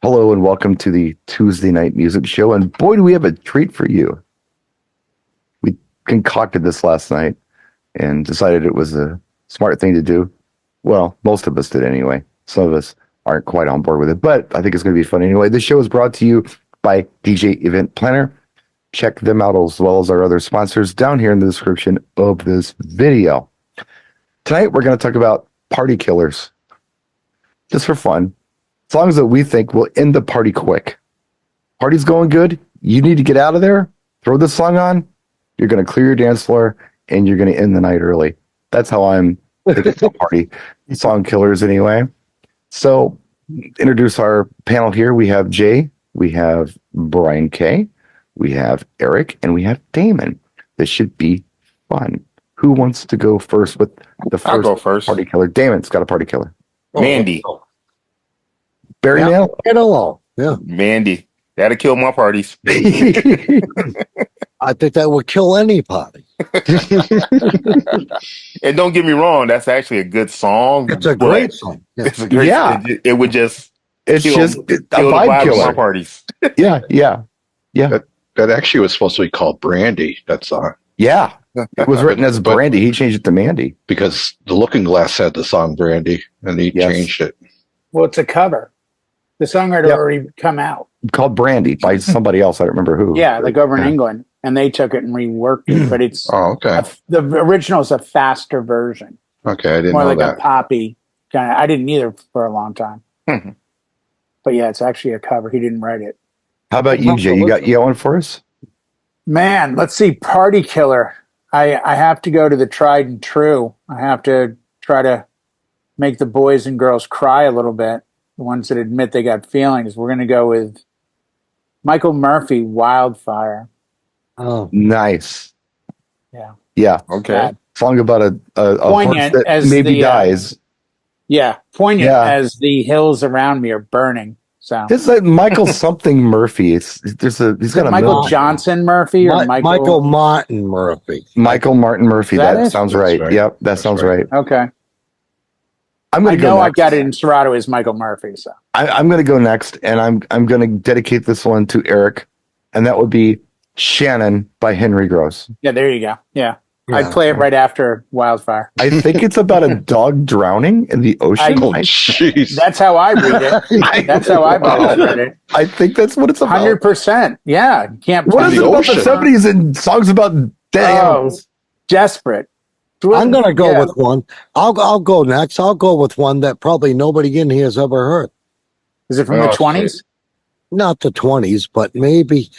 Hello and welcome to the Tuesday Night Music Show. And boy, do we have a treat for you. We concocted this last night and decided it was a smart thing to do. Well, most of us did anyway. Some of us aren't quite on board with it, but I think it's going to be fun anyway. This show is brought to you by DJ Event Planner. Check them out as well as our other sponsors down here in the description of this video. Tonight, we're going to talk about party killers. Just for fun. As long as that we think we'll end the party quick. Party's going good. You need to get out of there. Throw this song on. You're going to clear your dance floor and you're going to end the night early. That's how I'm thinking about party song killers anyway. So introduce our panel here. We have Jay, we have Brian K, we have Eric, and we have Damon. This should be fun. Who wants to go first with the first, I'll go first. Party killer? Damon's got a party killer. Mandy. Barry Get along. Yeah. Mandy. That'll kill my parties. I think that would kill any party. And don't get me wrong, that's actually a good song. It's a great song. Yeah. It's a great it would just It's kill, just a kill the vibe vibe of my killer. parties. Yeah. That actually was supposed to be called Brandy, that song, Yeah. It was written as Brandy. He changed it to Mandy. because the Looking Glass had the song Brandy, and he Yes. changed it. Well, it's a cover. The song had Yep. already come out. Called Brandy by somebody else. I don't remember who. Yeah, like over in Yeah. England. And they took it and reworked it. But it's Oh, okay. the original is a faster version. Okay, I didn't More know like that. a poppy kind of. I didn't either for a long time. Mhm. But yeah, it's actually a cover. He didn't write it. How about you, Jay? You got one for us? Man, let's see. Party killer. I have to go to the tried and true. I have to try to make the boys and girls cry a little bit. The ones that admit they got feelings. We're going to go with Michael Murphy, Wildfire. Oh, Nice. Yeah. Yeah. Okay. Bad. Song about a horse Poignant that as maybe the, dies. Yeah. Poignant Yeah. as the hills around me are burning. So It's like Michael something Murphy. He's got a Michael Mil- Johnson Murphy or Michael Martin Murphy. Michael Martin Murphy. Is that That it? sounds That's right. right. Yep, that That's sounds right. right. Okay. I'm I gonna go know next. I've got it in Serato as Michael Murphy. So I'm gonna go next, and I'm gonna dedicate this one to Eric, and that would be Shannon by Henry Gross. yeah, there you go. Yeah. Yeah. I'd play it right after Wildfire. I think it's about a dog drowning in the ocean. Oh, jeez. That's how I read it. That's how I've always read it. I think that's what it's about. 100%. Yeah. You can't What is the it about ocean. the 70s and songs about dead Oh, animals? desperate. I'm going to go Yeah. with one. I'll go next. I'll go with one that probably nobody in here has ever heard. Is it from Oh, the 20s? Not the 20s, but maybe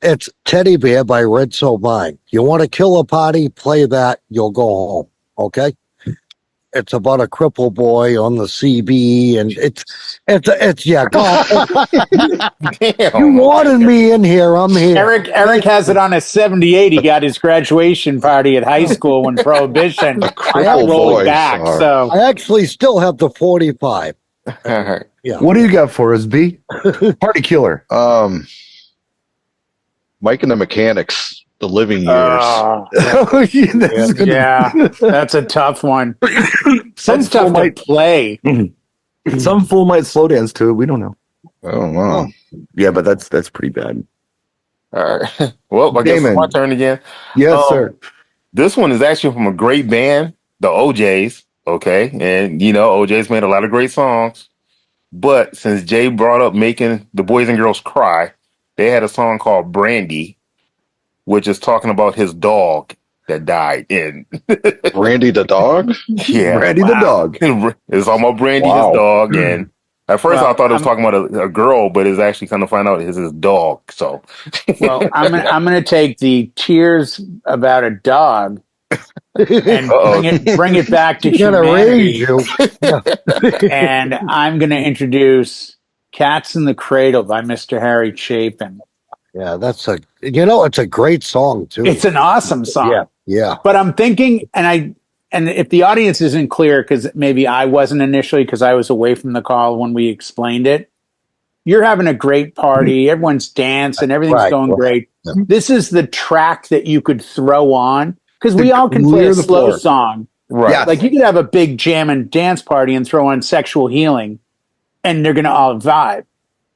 it's Teddy Bear by Red So Mine. You want to kill a party, play that, you'll go home. Okay? It's about a cripple boy on the CB, and it's yeah. Go on. You Damn. wanted me in here. I'm here. Eric has it on a 78. He got his graduation party at high school when Prohibition Cripple rolled boy back. song. So I actually still have the 45. Yeah. What do you got for us, B? Party killer. Mike and the Mechanics, The Living Years. Oh, yeah, that's gonna- yeah, that's a tough one. Some That's fool tough to might play. some fool might slow dance to it. We don't know. I don't know. Yeah, but that's pretty bad. All right. Well, I guess Damon. it's my turn again. Yes, Um, sir. This one is actually from a great band, the OJs. Okay. And, OJs made a lot of great songs. But since Jay brought up making the boys and girls cry, they had a song called Brandy, which is talking about his dog that died. And Randy the dog? yeah, Brandy the dog. it's talking about Brandy, Wow. his dog. And at first Well, I thought it was talking about a girl, but it's actually kind of find out it's his dog. So, Well, I'm gonna take the tears about a dog and bring it back to Gonna raise humanity. you. And I'm gonna introduce "Cats in the Cradle" by Mr. Harry Chapin. Yeah, it's a great song too. It's an awesome song. Yeah, yeah. But I'm thinking, and if the audience isn't clear, because maybe I wasn't initially, because I was away from the call when we explained it. You're having a great party. Everyone's dancing. Everything's Right. going great. Yeah. This is the track that you could throw on, because we all can play clear a the slow floor. song. right. Yeah. Like you could have a big jam and dance party and throw on Sexual Healing, and they're going to all vibe.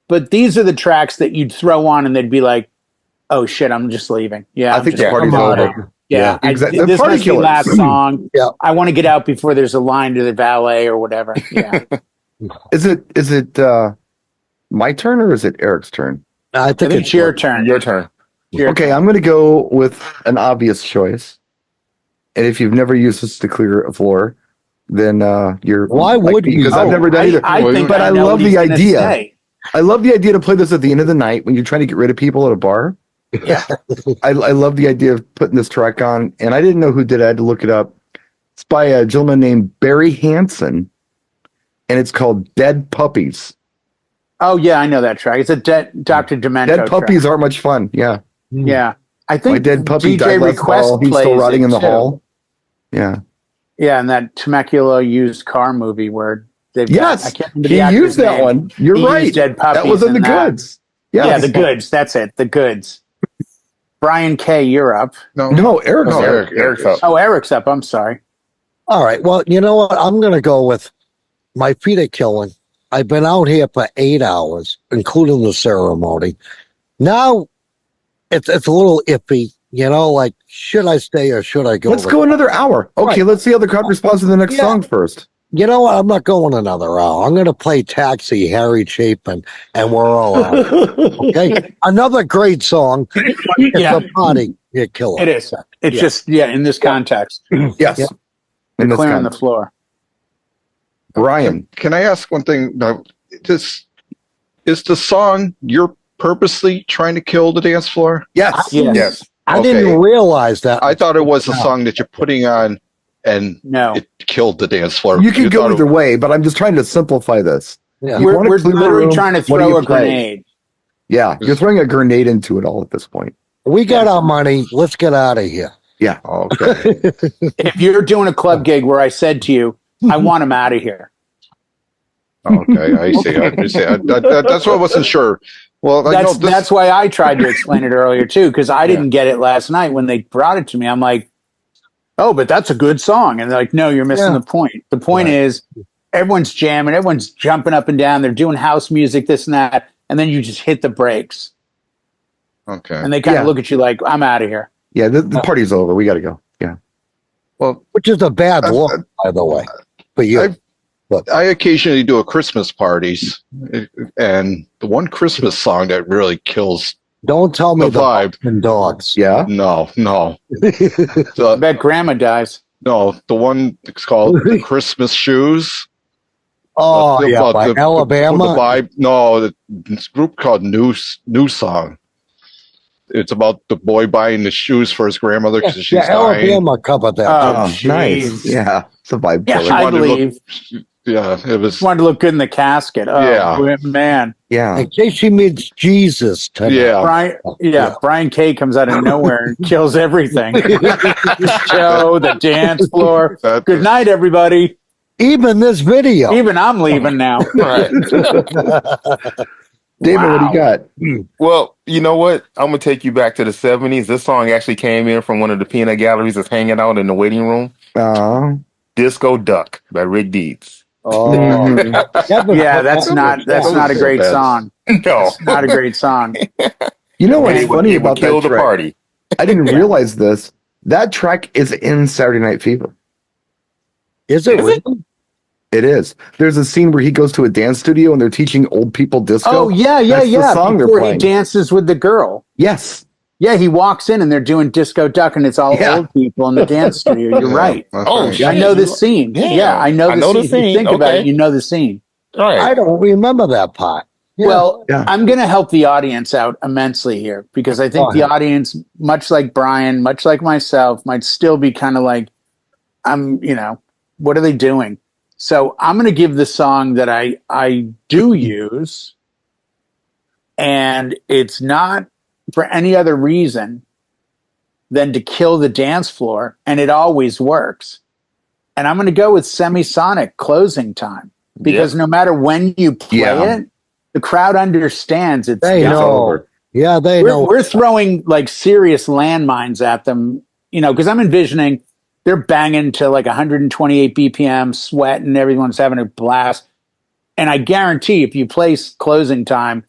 but these are the tracks that you'd throw on and they'd be like, "Oh shit, I'm just leaving." Yeah, I think I'm the party's I'm out. over. Yeah, Exactly. The this Party must be Killers. last song. Yeah. I want to get out before there's a line to the valet or whatever. Yeah. Is it my turn or is it Eric's turn? I I think think it's your turn. Your turn. Your Okay, turn. I'm going to go with an obvious choice. And if you've never used this to clear a floor, then you're Why like would me, we? because I've never done either. I think But I know love what he's the gonna idea. say. I love the idea to play this at the end of the night when you're trying to get rid of people at a bar. Yeah. I love the idea of putting this track on, and I didn't know who did it. I had to look it up. It's by a gentleman named Barry Hansen, and it's called Dead Puppies. Oh yeah, I know that track. It's a Dr. Demento Dead Puppies track. aren't much fun. Yeah. Yeah, I My think dead puppy DJ died last Request fall. He's plays still rotting it, in the too. hall. Yeah. Yeah, and that Temecula used car movie where they've got, I Yes. can't remember He the actor's used that name. one. You're He used right. Dead Puppies That was in the that. goods. Yes. Yeah, the goods. That's it. The goods. Brian K, you're up. No, Eric's No, there. Eric's up. Oh, Eric's up. I'm sorry. All right. Well, you know what? I'm going to go with my feet are killing. I've been out here for 8 hours, including the ceremony. Now it's a little iffy, like, should I stay or should I go? Let's go another hour. Okay, Right. let's see how the crowd responds to the next Yeah. song first. You know what? I'm not going another hour. I'm going to play Taxi, Harry Chapin, and we're all out. Okay. Another great song. It's Yeah. a party. You kill It is. It's Yeah. just, in this context, Yes. Yeah. In this clearing the context. floor. Brian. Can I ask one thing? Now, is the song you're purposely trying to kill the dance floor? Yes. Yes. I Okay. didn't realize that. I thought it was a No. song that you're putting on and No. it killed the dance floor. You can go thought it- either way, but I'm just trying to simplify this. Yeah. You We're wanna clear the literally room, trying to what do throw you a play? grenade. Yeah, you're throwing a grenade into it all at this point. We got our money. Let's get out of here. Yeah. Okay. If you're doing a club gig where I said to you, I want him out of here. Okay. I see. That's what I wasn't sure. Well, I know this. That's why I tried to explain it earlier too, because I didn't get it last night when they brought it to me. I'm like, oh, but that's a good song. And they're like, no, you're missing Yeah. the point. The point Right. is everyone's jamming, everyone's jumping up and down, they're doing house music, this and that, and then you just hit the brakes. Okay. And they kind Yeah. of look at you like, I'm out of here. Yeah, the party's over. We got to go. Yeah. Well, Which is a bad look, by the way. For you. I've- I occasionally do a Christmas parties, and the one Christmas song that really kills Don't tell me the the vibe. fucking dogs. Yeah. No. I bet grandma dies. No, the one it's called the Christmas Shoes. Oh, yeah, About by the Alabama. vibe. No, this group called New Song. It's about the boy buying the shoes for his grandmother because she's yeah, dying. Alabama covered that. Oh, Oh, nice. jeez. Yeah. It's a vibe Yeah, killer. I wanted to look- believe. Yeah, it was. Just wanted to look good in the casket. Oh, Yeah. man. Yeah. In case she meets Jesus tonight. Yeah, Brian K comes out of nowhere and kills everything. The show, the dance floor. that Good was- night, everybody. Even this video. Even I'm leaving now. Right. David, what do Wow. you got? Well, you know what? I'm gonna take you back to the '70s. This song actually came in from one of the peanut galleries that's hanging out in the waiting room. Disco Duck by Rick Deeds. Oh, Yeah, that's not a so great bad. song. No, It's not a great song. You know what's it would, funny it would about kill that the track? party. I didn't realize this. That track is in Saturday Night Fever. Is it Is really? It is. There's a scene where he goes to a dance studio and they're teaching old people disco. Oh, yeah. That's the song they're Before he playing. dances with the girl. Yes. Yeah, he walks in and they're doing Disco Duck and it's all Yeah. old people in the dance studio. You're Yeah, right. that's Oh, right. shit. I know the scene. Yeah. Yeah, I know the scene. If you think about Okay. it, you know the scene. All right. I don't remember that part. Yeah. Well, Yeah. I'm going to help the audience out immensely here because I think Go the ahead. audience, much like Brian, much like myself, might still be kind of like, what are they doing? So I'm going to give the song that I do use, and it's not for any other reason than to kill the dance floor, and it always works. And I'm going to go with Semisonic, Closing Time, because no matter when you play Yeah. it, the crowd understands it's They done. know. Yeah, they know. We're throwing like serious landmines at them, because I'm envisioning they're banging to like 128 BPM, sweat, and everyone's having a blast. And I guarantee if you play Closing Time,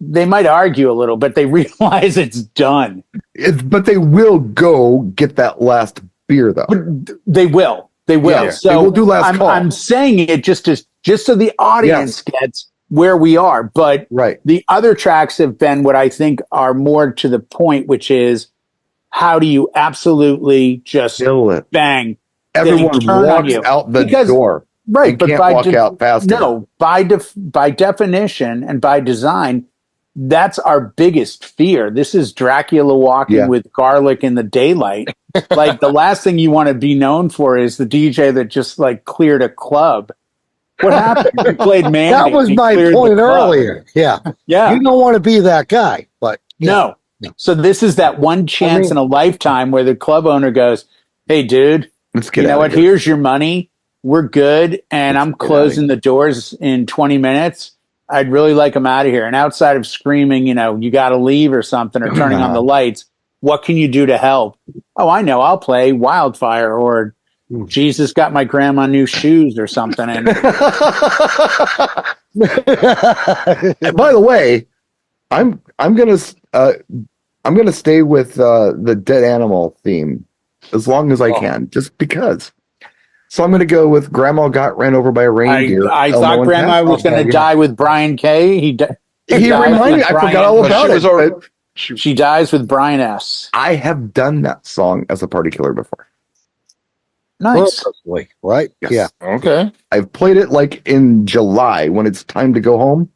they might argue a little, but they realize it's done. But they will go get that last beer, though. But they will. They will. Yeah, So they will do last call. I'm saying it just so the audience gets where we are. But the other tracks have been what I think are more to the point, which is how do you absolutely just bang? Everyone walks out the door. Right, but can't by walk out faster. No, by definition and by design, that's our biggest fear. This is Dracula walking with garlic in the daylight. Like the last thing you want to be known for is the DJ that just like cleared a club. What happened? You played Mandy. That was my point earlier. Yeah. Yeah. You don't want to be that guy, but no. So this is that one chance in a lifetime where the club owner goes, "Hey, dude, let's get you know out what? of here. Here's your money. We're good, and I'm closing the doors in 20 minutes. I'd really like them out of here." And outside of screaming, you got to leave or something, or turning on the lights, what can you do to help? Oh, I know. I'll play Wildfire or Jesus Got My Grandma New Shoes or something. And by the way, I'm gonna stay with the dead animal theme as long as I can, just because. So I'm going to go with Grandma Got Ran Over by a Reindeer. I thought Grandma was going to die with Brian K. He reminded me. I forgot all about it. She dies with Brian S. I have done that song as a party killer before. Nice. Right? Yes. Yeah. Okay. I've played it like in July when it's time to go home.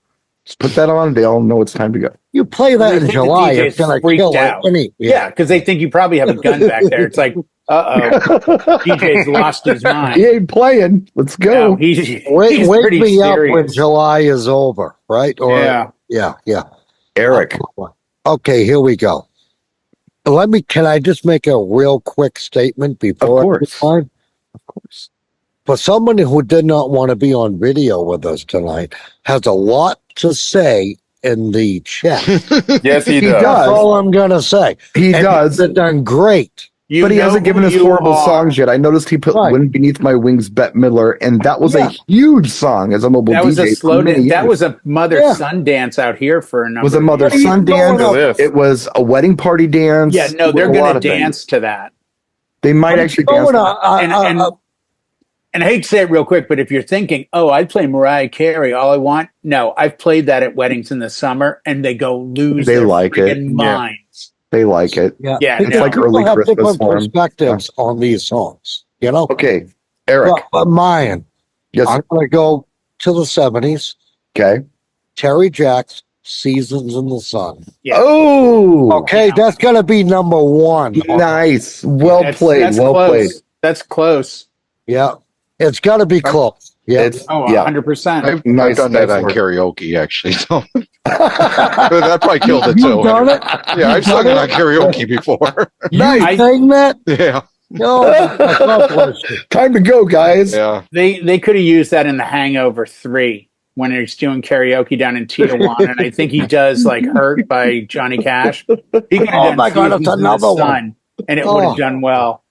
Just put that on. They all know it's time to go. You play that in July, it's going to kill it. Yeah, because they think you probably have a gun back there. It's like, DJ's lost his mind. He ain't playing. Let's go. No, he's wake me serious. up when July is over, right? Or, yeah. Eric. Okay, here we go. Can I just make a real quick statement before? Of course. For someone who did not want to be on video with us tonight, has a lot to say in the chat. Yes, he does. That's all I'm going to say. He does. He's done great. But he hasn't given us horrible songs yet. I noticed he put Wind Beneath My Wings, Bette Midler, and that was a huge song as a mobile DJ. That was a slow dance. That was a mother-son dance out here for a number of years. It was a mother-son dance. It was a wedding party dance. Yeah, no, they're going to dance to that. They might actually dance to that. And I hate to say it real quick, but if you're thinking, oh, I'd play Mariah Carey all I want. No, I've played that at weddings in the summer, and they go lose their minds. They like it. Yeah, it's like early have Christmas different for them. perspectives on these songs, Okay, Eric. Mine. Yes. I'm going to go to the 70s. Okay. Terry Jacks, Seasons in the Sun. Yeah. Oh. Okay, that's going to be number one. Nice. Well played. Played. That's close. Yeah. It's got to be close. Yeah. 100%. I've done that on karaoke, actually. So that probably killed it, too. You've done it? Yeah, I've sung it on karaoke before. Nice. Saying that? Yeah. No. Time to go, guys. Yeah. They could have used that in The Hangover 3 when he's doing karaoke down in Tijuana, and I think he does like "Hurt" by Johnny Cash. He could have done God, it's another one, and it would have done well.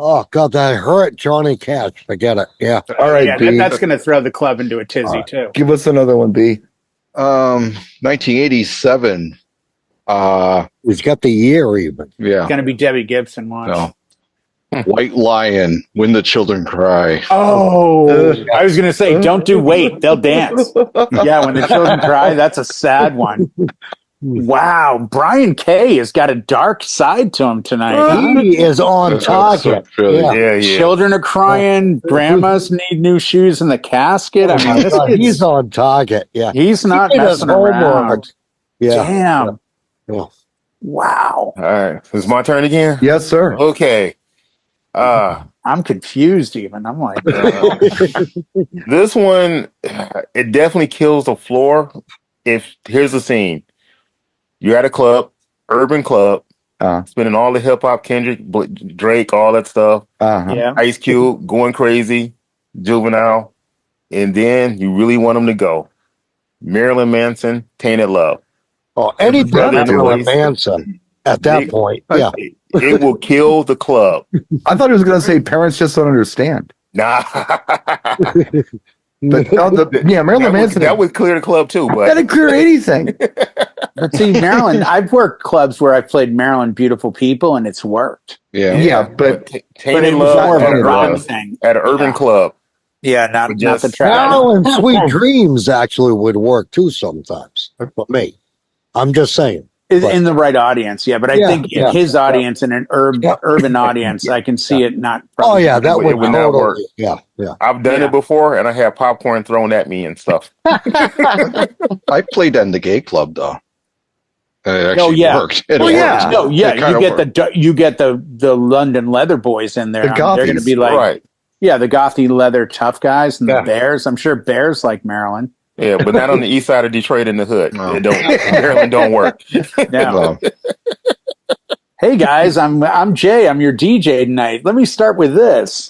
Oh God, that hurt Johnny Cash. Forget it. Yeah. All right, yeah, B. That's going to throw the club into a tizzy too. Give us another one, B. 1987. He's got the year even. Yeah. It's going to be Debbie Gibson. Watch. No. White Lion, When the Children Cry. Oh, I was going to say, don't do Wait. They'll dance. Yeah, When the Children Cry, that's a sad one. Wow, Brian K has got a dark side to him tonight. He is on target. Yeah. Children are crying. Grandmas need new shoes in the casket. I mean, he's on target. Yeah, he's not messing around. Yeah. Damn. Yeah. Wow. All right. It's my turn again? Yes, sir. Okay. I'm confused even. I'm like, this one, it definitely kills the floor. Here's the scene. You're at a club, urban club, spending all the hip hop, Kendrick, Drake, all that stuff. yeah. Ice Cube, going crazy, Juvenile. And then you really want them to go. Marilyn Manson, Tainted Love. Oh, anything Brother Marilyn Noise. Manson at that point. Yeah. It will kill the club. I thought he was going to say parents just don't understand. Nah. But no, Marilyn Manson. That would clear the club too, but That'd clear anything. But see, Maryland, I've worked clubs where I've played Maryland Beautiful People and it's worked. Yeah, but Tainted it was Love more of at a a rock club, thing. at an urban club. Yeah, not Just- the track. Marilyn Sweet Dreams actually would work too sometimes for me. I'm just saying. In the right audience, yeah. But I Yeah, think in yeah, his audience, in an urban audience, I can see it not. Oh yeah, that It would not work. Yeah, yeah. I've done it before, and I had popcorn thrown at me and stuff. I played that in the gay club though. And it actually worked. It worked. No, yeah. It kinda worked. You get the London Leather Boys in there. The They're going to Gothies, be like, right? Yeah, the gothy leather tough guys and Yeah. the Bears. I'm sure Bears like Maryland. Yeah, but not on the east side of Detroit in the hood. No. It don't. Maryland don't work. No. No. Hey guys, I'm Jay. I'm your DJ tonight. Let me start with this.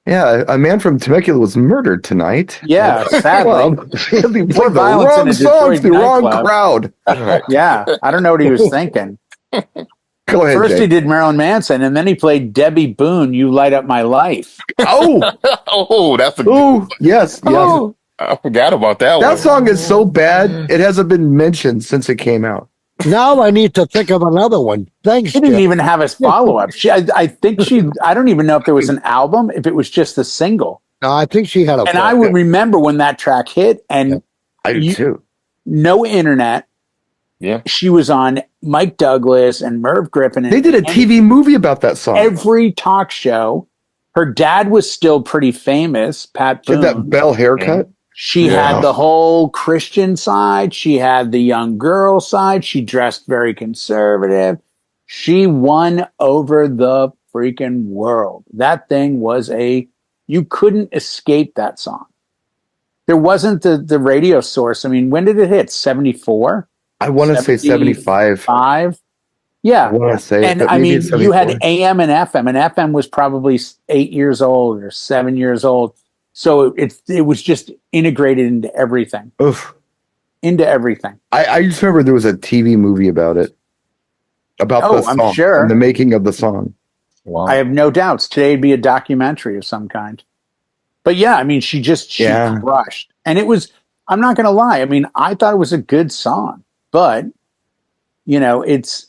yeah, a man from Temecula was murdered tonight. Yeah, sadly. Well, he played the violence in wrong a songs, Detroit the wrong nightclub. crowd. Right. Yeah, I don't know what he was thinking. Go ahead, First Jay. he did Marilyn Manson, and then he played Debbie Boone, You Light Up My Life. Oh, Oh, that's a good. oh, yes, yes. Oh, I forgot about that one. That song is so bad, it hasn't been mentioned since it came out. Now I need to think of another one. Thanks, She didn't Jim. even have a follow-up. I think I don't even know if there was an album, if it was just a single. No, I think she had a. And I would remember when that track hit, and I do too. no internet. Yeah. She was on Mike Douglas and Merv Griffin. And They did a TV movie about that song. every talk show. Her dad was still pretty famous, Pat She had Boone. that bell haircut. She had the whole Christian side. She had the young girl side. She dressed very conservative. She won over the freaking world. That thing was you couldn't escape that song. There wasn't the radio source. I mean, when did it hit? 74? I want to say 75. 5? Yeah. I want to say, And but I maybe mean, it's you 74. had AM and FM, and FM was probably 8 years old or 7 years old. So it was just integrated into everything. Oof. Into everything. I just remember there was a TV movie about it. About the song. I'm sure. And the making of the song. Wow. I have no doubts. Today would be a documentary of some kind. But yeah, I mean, she crushed. And it was, I'm not going to lie. I mean, I thought it was a good song, but you know, it's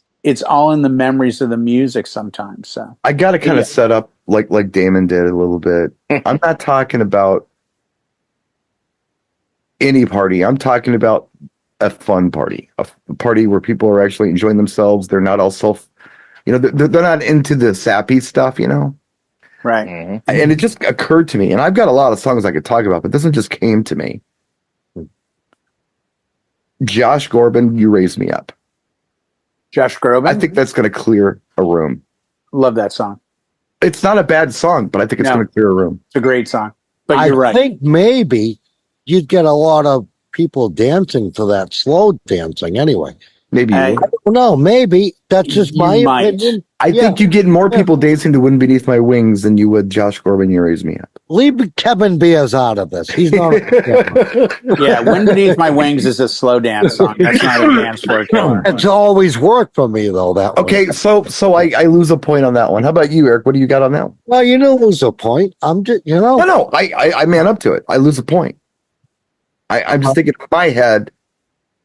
all in the memories of the music sometimes. So I got to kind of set up like Damon did a little bit. I'm not talking about any party. I'm talking about a fun party, a party where people are actually enjoying themselves. They're not all they're not into the sappy stuff, you know? right. Mm-hmm. And it just occurred to me, and I've got a lot of songs I could talk about, but this one just came to me. Josh Groban, You Raise Me Up. Josh Groban. I think that's going to clear a room. Love that song. It's not a bad song, but I think it's No. going to clear a room. It's a great song. But you're right. I think maybe you'd get a lot of people dancing to that slow dancing anyway. Maybe you Hey. will. No, maybe that's just You my might. opinion. I think you get more people dancing to Wind Beneath My Wings than you would Josh Groban, You Raise Me Up. Leave Kevin Beers out of this. He's not. Yeah, Wind Beneath My Wings is a slow dance song. That's not a dance floor killer. It's always worked for me though. That one. Okay, so I lose a point on that one. How about you, Eric? What do you got on that one? Well, you know, lose a point. I'm just, No, I man up to it. I lose a point. I'm just thinking in my head,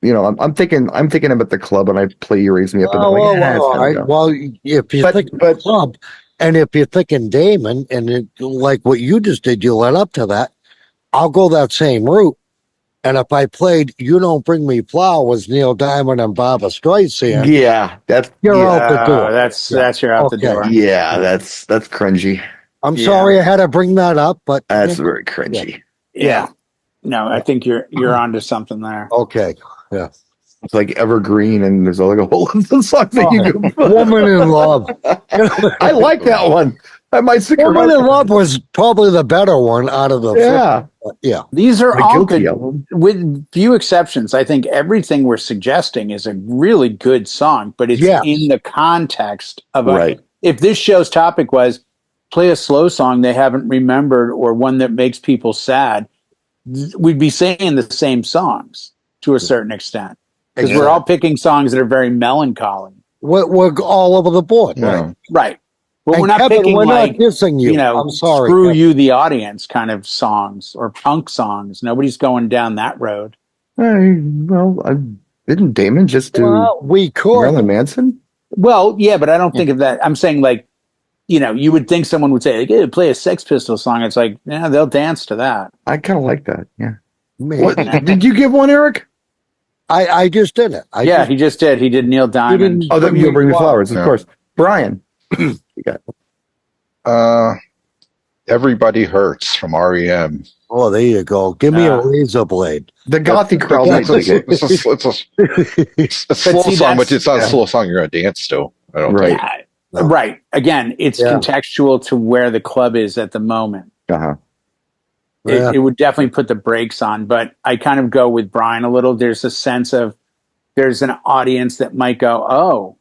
you know, I'm thinking about the club and I play You Raise Me Up and I'm like, it's all gotta right. go. Well, if you think club, and if you're thinking Damon, and like what you just did, you led up to that. I'll go that same route. And if I played "You Don't Bring Me Flowers," Neil Diamond and Barbra Streisand, Yeah, that's you're out the Oh, door. that's you're out the Okay. door. yeah, that's cringy. I'm Yeah. sorry I had to bring that up, but That's very cringy. Yeah. No, I think you're onto something there. okay. Yeah. It's like evergreen, and there's like a whole list of songs that you can. Woman in Love. I like that one. I might stick Woman around. in Love was probably the better one out of the Yeah, yeah. These are The all Guilty good, album. with few exceptions. I think everything we're suggesting is a really good song, but it's Yeah. in the context of Right. if this show's topic was play a slow song they haven't remembered or one that makes people sad, we'd be saying the same songs to a certain extent because we're all picking songs that are very melancholy. We're all over the board. Yeah. Right. Well, And we're not Kevin, picking we're like, not dissing you. I'm sorry. screw Kevin. you, the audience kind of songs or punk songs. Nobody's going down that road. Didn't Damon just do Well, we could. Marilyn Manson? Well, yeah, but I don't think of that. I'm saying like, you would think someone would say, like, hey, play a Sex Pistols song. It's like, yeah, they'll dance to that. I kind of like that. Yeah. Man. What did you give one, Eric? I just did it. He just did. He did Neil Diamond. didn't- Oh, that you'll bring me flowers, of Yeah. course. Brian, you got Everybody Hurts from REM. Oh, there you go. Give me a razor blade. the gothy crowd. It's Might dig it. it's a slow see, song, but it's not yeah. a slow song you're going to dance to. I don't Right. think. Yeah, right. Again, it's Yeah. contextual to where the club is at the moment. Uh-huh. Yeah. It would definitely put the brakes on, but I kind of go with Brian a little. There's a sense of there's an audience that might go, oh,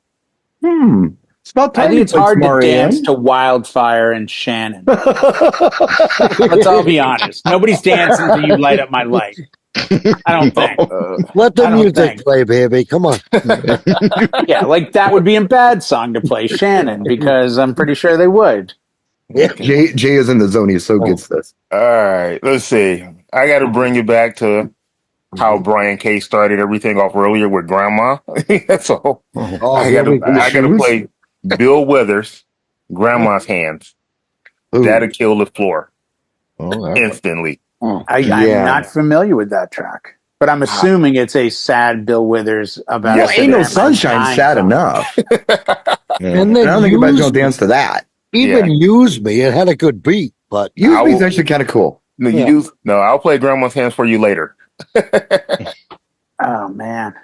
It's about time I think you it's played hard some to REM. dance to Wildfire and Shannon. Let's all be honest. Nobody's dancing until you light up my light. I don't think. Let the I don't music think. play, baby. Come on. Yeah, like that would be a bad song to play Shannon because I'm pretty sure they would. Jay is in the zone. He so gets this. All right, let's see. I got to bring it back to how Brian K started everything off earlier with Grandma. So Oh, I here we go. got to play Bill Withers, Grandma's Hands. Ooh. That'll kill the floor Oh, that- instantly. I'm not familiar with that track, but I'm assuming it's a sad Bill Withers about. Well, Yes, Ain't No Grandma's Sunshine dying sad song. enough. And I then don't think anybody's use going to dance to that. even use me. It had a good beat, but Use I Me's will- actually kind of cool. No, you Yeah. do. No, I'll play Grandma's Hands for you later. Oh man,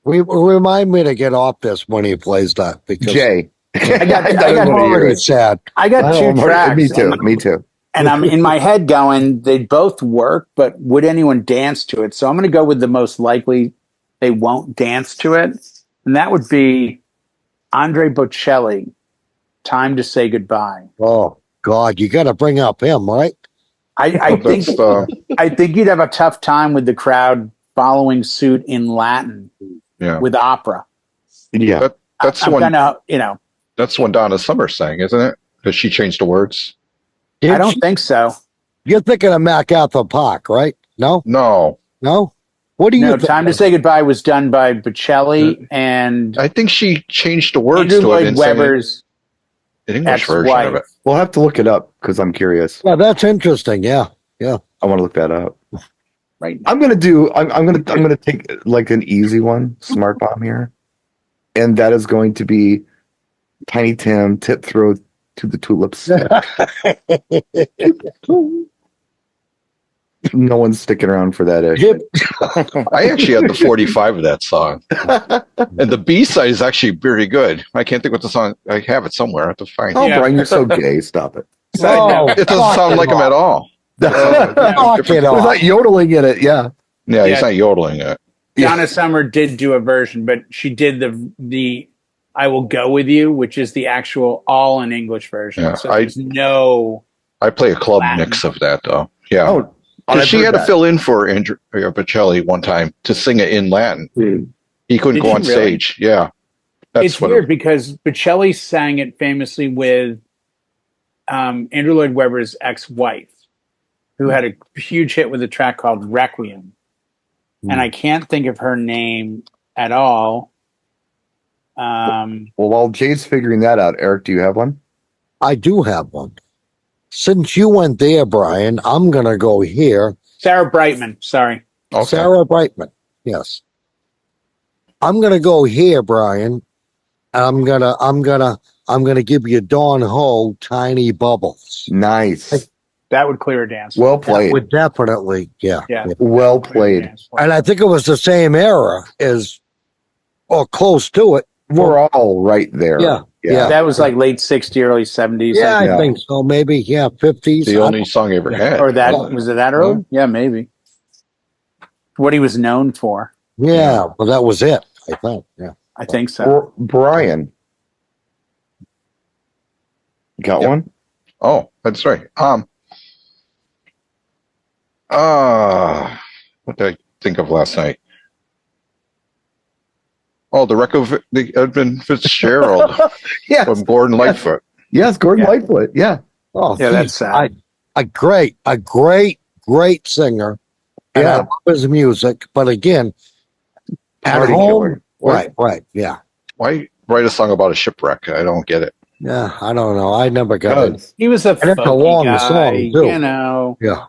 remind me to get off this when he plays that because Jay. I got I'm one of already yours. sad. I got Oh, two tracks. Me too. and- Me too. And I'm in my head going, they both work, but would anyone dance to it? So I'm going to go with the most likely they won't dance to it. And that would be Andre Bocelli, Time to Say Goodbye. Oh God, you got to bring up him, right? I think that's the I think you'd have a tough time with the crowd following suit in Latin yeah. with opera. Yeah. That's the I'm one. kind of, That's the one Donna Summer sang, isn't it? Because she changed the words. I don't think so. You're thinking of MacArthur Park, right? No, No, What do you No, think? Time to Say Goodbye was done by Bocelli and I think she changed the words Andrew to it Lloyd and sang Webber's an English version of it. ex-wife. We'll have to look it up because I'm curious. Yeah, that's interesting. Yeah. I want to look that up. Right. I'm gonna take like an easy one, smart bomb here, and that is going to be Tiny Tim, Tip Throw to the Tulips. No one's sticking around for that ish. I actually had the 45 of that song. And the B side is actually very good. I can't think what the song, I have it somewhere. I have to find Oh, it. Yeah. Brian, you're so gay. Stop it. Oh, It doesn't sound like him at all. Knock it There's off. not yodeling in it. Yeah. Yeah, Yeah. he's not yodeling it. Donna Summer did do a version, but she did the I Will Go With You, which is the actual all in English version. Yeah, So there's no I play a club Latin. mix of that, though. Yeah. Oh, Because I've she heard had to that. fill in for Andrew Bocelli one time to sing it in Latin. He couldn't Did go she on really? stage. Yeah. That's it's what weird because Bocelli sang it famously with Andrew Lloyd Webber's ex-wife, who had a huge hit with a track called Requiem. And I can't think of her name at all. Well, while Jay's figuring that out, Eric, do you have one? I do have one. Since you went there, Brian, I'm gonna go here. Sarah Brightman, sorry. Okay. Sarah Brightman. Yes. I'm gonna go here, Brian. I'm gonna give you Dawn Ho, Tiny Bubbles. Nice. That would clear a dance. Well That played. would definitely, yeah. Yeah. Well played. And I think it was the same era as, or close to it. We're all right there. Yeah. That was like late 60s, early 70s. Yeah, I I Yeah. think so. Maybe, yeah, 50s. The only song I ever had. Or that was it that early? Yeah, maybe. What he was known for. Yeah, well, that was it, I think. Yeah. I think so. Or Brian. Got Yep. one? Oh, that's right. What did I think of last night? Oh, the record of the Edmund Fitzgerald Yeah. from Gordon Lightfoot. Yes, Gordon Yeah. Lightfoot. Yeah. Oh, Yeah, that's he's sad. a great singer. And I Yeah. love his music. But again, at Party home, killer. right. Yeah. Why write a song about a shipwreck? I don't get it. Yeah. I don't know. I never got it. Because He was a And it's a folky long guy, song, too. you know. Yeah.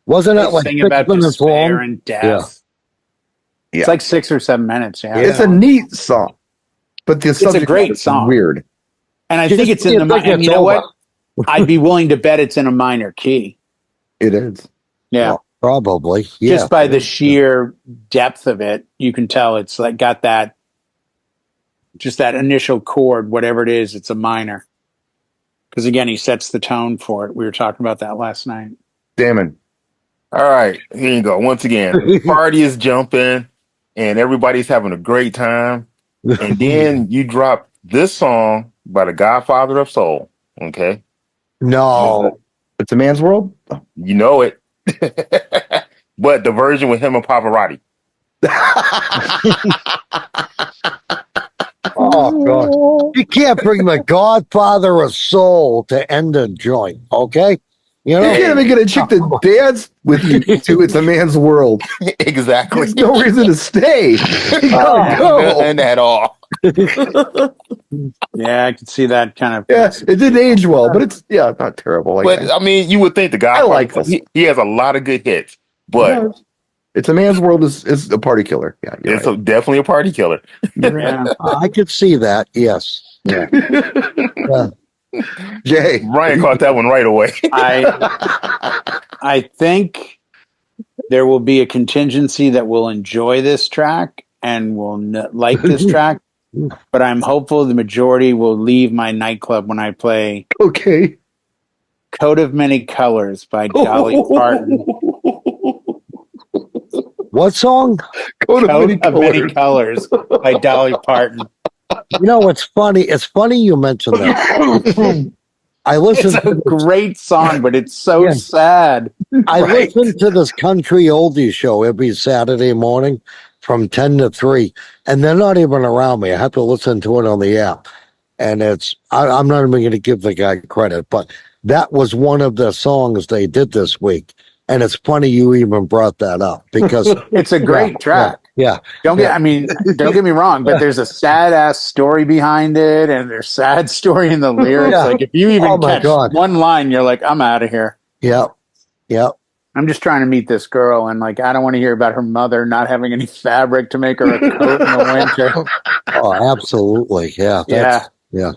Wasn't They it like sing 6 about minutes despair long? and death. Yeah. Yeah. It's like 6 or 7 minutes. Yeah, it's a neat song, but the subject great is song. weird. and I Just think it's in you the. think And it's you know over. what? I'd be willing to bet it's in a minor key. It is. Yeah, Well, probably. Yeah. just by the sheer depth of it, you can tell it's like got that. Just that initial chord, whatever it is, it's a minor. Because again, he sets the tone for it. We were talking about that last night. Damon. All right, here you go. Once again, the party is jumping and everybody's having a great time. And then you drop this song by the Godfather of Soul. Okay. No. It's a man's world. You know it. But the version with him and Pavarotti. Oh, God. You can't bring the Godfather of Soul to end a joint, okay? You You know? can't even get a chick to dance with you to It's a Man's World. Exactly. There's no reason to stay. You gotta go. None at all. Yeah, I could see that kind of. Yeah, it didn't age well, but it's not terrible. Like But I mean, you would think the Godfather. like this. He has a lot of good hits, but It's a Man's World is a party killer. Yeah, you're it's right. definitely a party killer. Yeah. I could see that, yes. Yeah. Jay. Ryan caught that one right away. I think there will be a contingency that will enjoy this track and will like this track, but I'm hopeful the majority will leave my nightclub when I play Okay. Coat of Many Colors by Dolly Parton. What song? Coat Coat of Many Colors by Dolly Parton. You know, it's funny. It's funny you mentioned that. I It's listened a to great song, but it's so Yeah. sad. I Right. listen to this country oldie show every Saturday morning from 10 to 3, and they're not even around me. I have to listen to it on the app. And I'm not even going to give the guy credit, but that was one of the songs they did this week. And it's funny you even brought that up because It's a great track. Yeah. Don't get me wrong, but there's a sad ass story behind it, and there's sad story in the lyrics. Yeah. Like if you even Oh my catch God. one line, you're like, I'm out of here. Yeah. Yeah. I'm just trying to meet this girl, and like I don't want to hear about her mother not having any fabric to make her a coat in the winter. Oh, absolutely. Yeah. Yeah. Yeah.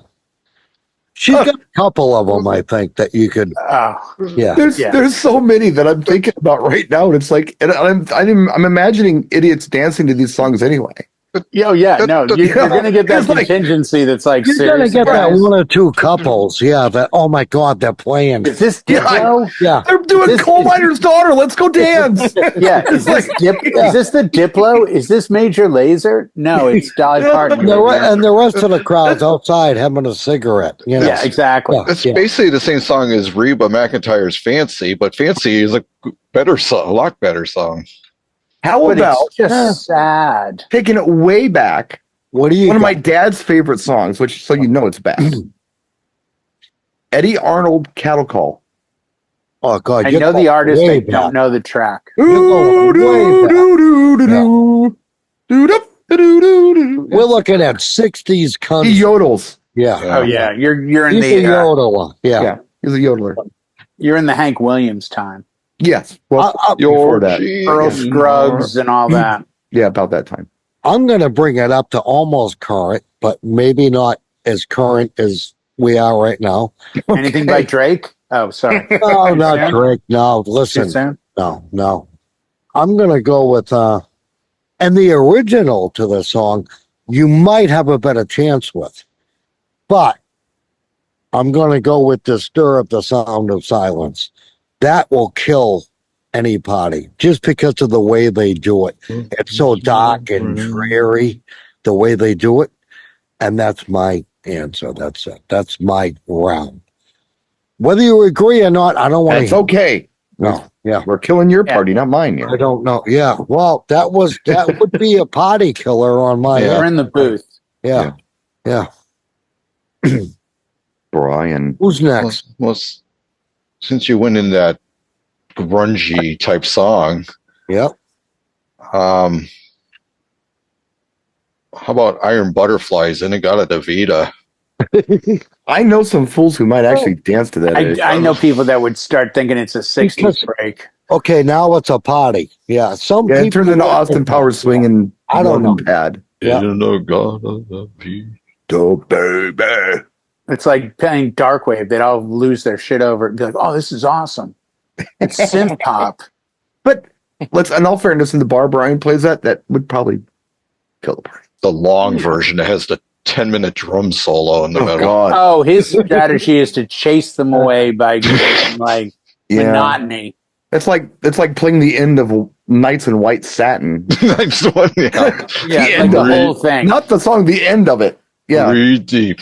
She's got a couple of them, I think, that you could. Oh, Yeah. There's so many that I'm thinking about right now, and it's like, and I'm imagining idiots dancing to these songs anyway. yeah, no, you're going to get that It's like- contingency that's like, You're going to seriously, get that guys, one or two couples. Yeah. That, oh my God, they're playing. is this Yeah, Diplo? Yeah. They're doing This- Coal Miner's Daughter. Let's go dance. Yeah, is this is this the Diplo? Is this Major Lazer? No, it's Dolly Parton. And the rest of the crowd's outside having a cigarette. You know? Yeah, exactly. Yeah. It's basically the same song as Reba McEntire's Fancy, but Fancy is a better song, a lot better song. How But about it's just sad. taking it way back? What do you One of got? my dad's favorite songs, which so you know it's bad. Eddie Arnold, Cattle Call. Oh God! I you're know the going artist, way I back. don't know the track. going way back. We're We're looking at '60s He country. yodels. Yeah. Oh yeah, you're in He's a the yodeler. Yeah. Yeah, he's a yodeler. you're in the Hank Williams time. Yes. Well, before that. Earl Yeah. Scruggs and all that. Yeah, about that time. I'm going to bring it up to almost current, but maybe not as current as we are right now. Anything by Drake? Oh, sorry. No, not soon? Drake. No, Too listen. soon? No. I'm going to go with, and the original to the song, you might have a better chance with. But I'm going to go with Disturb the Sound of Silence. That will kill any party just because of the way they do it. It's so dark and dreary, the way they do it. And that's my answer. That's it. That's my round. Whether you agree or not, I don't want It's to. okay. No, yeah. We're killing your party, not mine. I Yeah. don't know. Yeah. Well, that would be a party killer on my We're end. in the booth. Yeah. Yeah. Brian. Who's next? Well, since you went in that grungy type song, Yep. how about Iron Butterflies? And it got a Davida. I know some fools who might actually dance to that. I know people that would start thinking it's a 60s Because- break. Okay, now it's a party. Yeah, some Yeah, people it turns into Austin Powers swinging. I don't know. Pad. Yeah. In the God of the Davida. Oh, baby. It's like playing Darkwave. They'd all lose their shit over it and be like, oh, this is awesome. It's synth pop. But in all fairness, in the bar Brian plays that would probably kill the party. The long version that has the 10-minute drum solo in the Oh middle. God. Oh, his strategy is to chase them away by creating, like Yeah. monotony. It's like playing the end of Knights in White Satin. That's the one, yeah. Yeah, like end the of it. whole thing. Not the song, the end of it. Yeah. Breathe deep.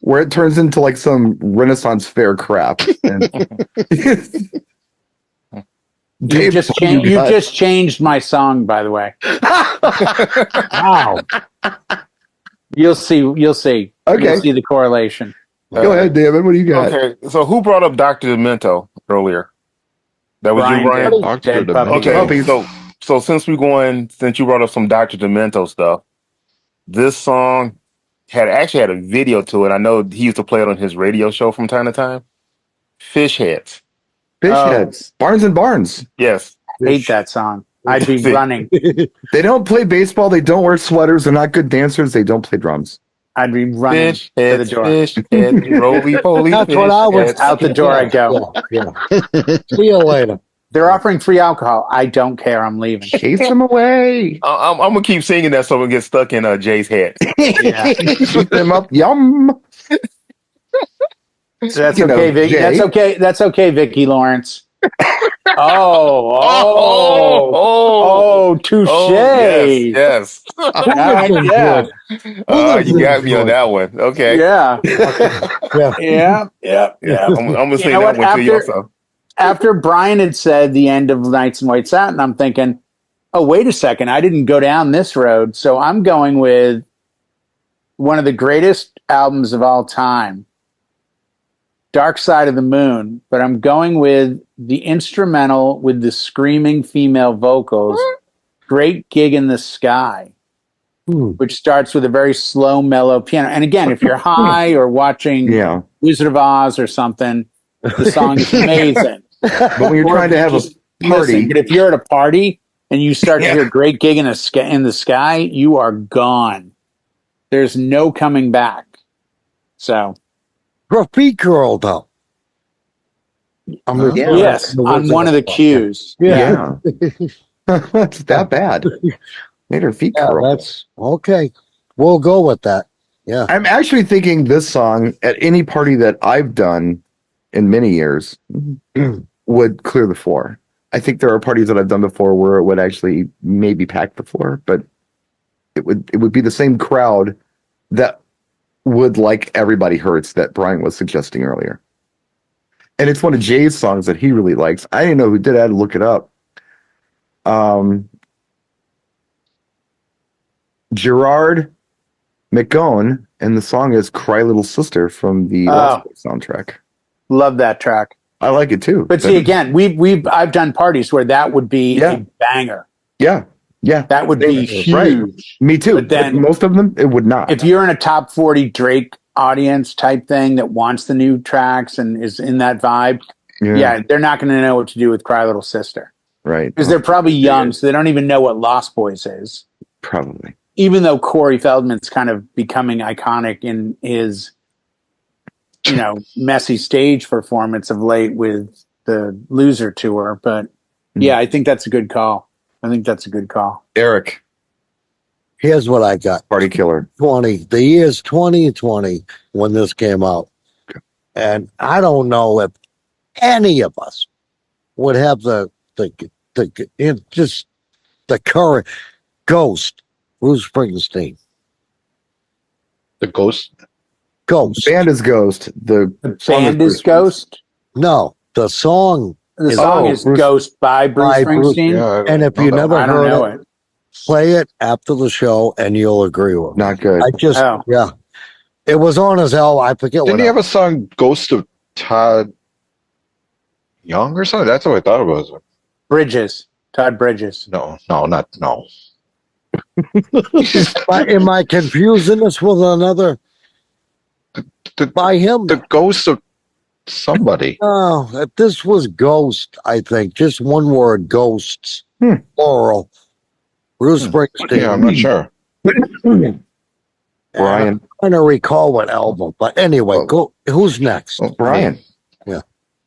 Where it turns into like some Renaissance fair crap. And You just changed my song, by the way. Wow. You'll see. Okay. You'll see the correlation. Go ahead, Damon. What do you got? Okay, so who brought up Dr. Demento earlier? That was you, Brian? did. Dr. Dead Demento. puppy. Okay, Puppies. so since you brought up some Dr. Demento stuff, this song actually had a video to it. I know he used to play it on his radio show from time to time. Fish Heads. Fish heads. Barnes and Barnes. Yes. Hate that song. I'd be running. They don't play baseball. They don't wear sweaters. They're not good dancers. They don't play drums. I'd be running Fish to the heads, door. fish heads, roly-poly That's fish what I was heads. Out the door I go. Yeah. See you later. They're offering free alcohol. I don't care. I'm leaving. Chase them away. I'm going to keep singing that so it gets stuck in Jay's head. Yeah. Shoot them up. Yum. So that's You know, okay, Vicky. Jay. That's okay. That's okay, Vicky Lawrence. Touche. Yes. Yeah. You got me on that one. Okay. Yeah. Yeah. Yeah. I'm going to sing know that what? one to you also. After Brian had said the end of Knights in White Satin, I'm thinking, oh, wait a second. I didn't go down this road. So I'm going with one of the greatest albums of all time, Dark Side of the Moon. But I'm going with the instrumental with the screaming female vocals, Great Gig in the Sky, which starts with a very slow, mellow piano. And again, if you're high or watching Yeah. Wizard of Oz or something, the song is amazing. But when you're Or trying to have a just party, listen, but if you're at a party and you start to hear Great Gig in the Sky, you are gone. There's no coming back. So, Graffiti Girl, though. yes, on one of the cues. yeah. It's that bad. Made her feet Yeah, curl. that's okay. We'll go with that. Yeah. I'm actually thinking this song at any party that I've done in many years would clear the floor. I think there are parties that I've done before where it would actually maybe pack the floor, but it would be the same crowd that would like Everybody Hurts that Brian was suggesting earlier. And it's one of Jay's songs that he really likes. I didn't know who did. I had to look it up. Gerard McGowan, and the song is "Cry Little Sister" from the Lost Boys soundtrack. Love that track. I like it too. But see, again, I've done parties where that would be a banger. Yeah, That would be huge. Right. Me too. But then most of them, it would not. If you're in a top 40 Drake audience type thing that wants the new tracks and is in that vibe, they're not going to know what to do with Cry Little Sister. Right. Because they're probably young, so they don't even know what Lost Boys is. Probably. Even though Corey Feldman's kind of becoming iconic in his, messy stage performance of late with the Loser tour. But yeah, I think that's a good call. Eric, Here's what I got. Party Killer. The year's 2020 when this came out. And I don't know if any of us would have the current Ghost, Bruce Springsteen. The Ghost? Ghost. Band is Ghost. The song Band is Ghost? No, the song. The song is Ghost by Bruce Springsteen. Yeah, And if you never I don't heard know it, play it after the show and you'll agree with me. Not good. Yeah. It was on his album. I forget Didn't what. he have a song, Ghost of Todd Young or something? That's what I thought it was. Bridges. Todd Bridges. No. Am I confusing this with another by him? The Ghost of somebody. Oh, this was Ghost, I think. Just one word, Ghosts. Plural. Bruce Springsteen. Yeah, I'm not sure. Brian. I'm trying to recall what album. But anyway, go. Who's next? Brian. Yeah.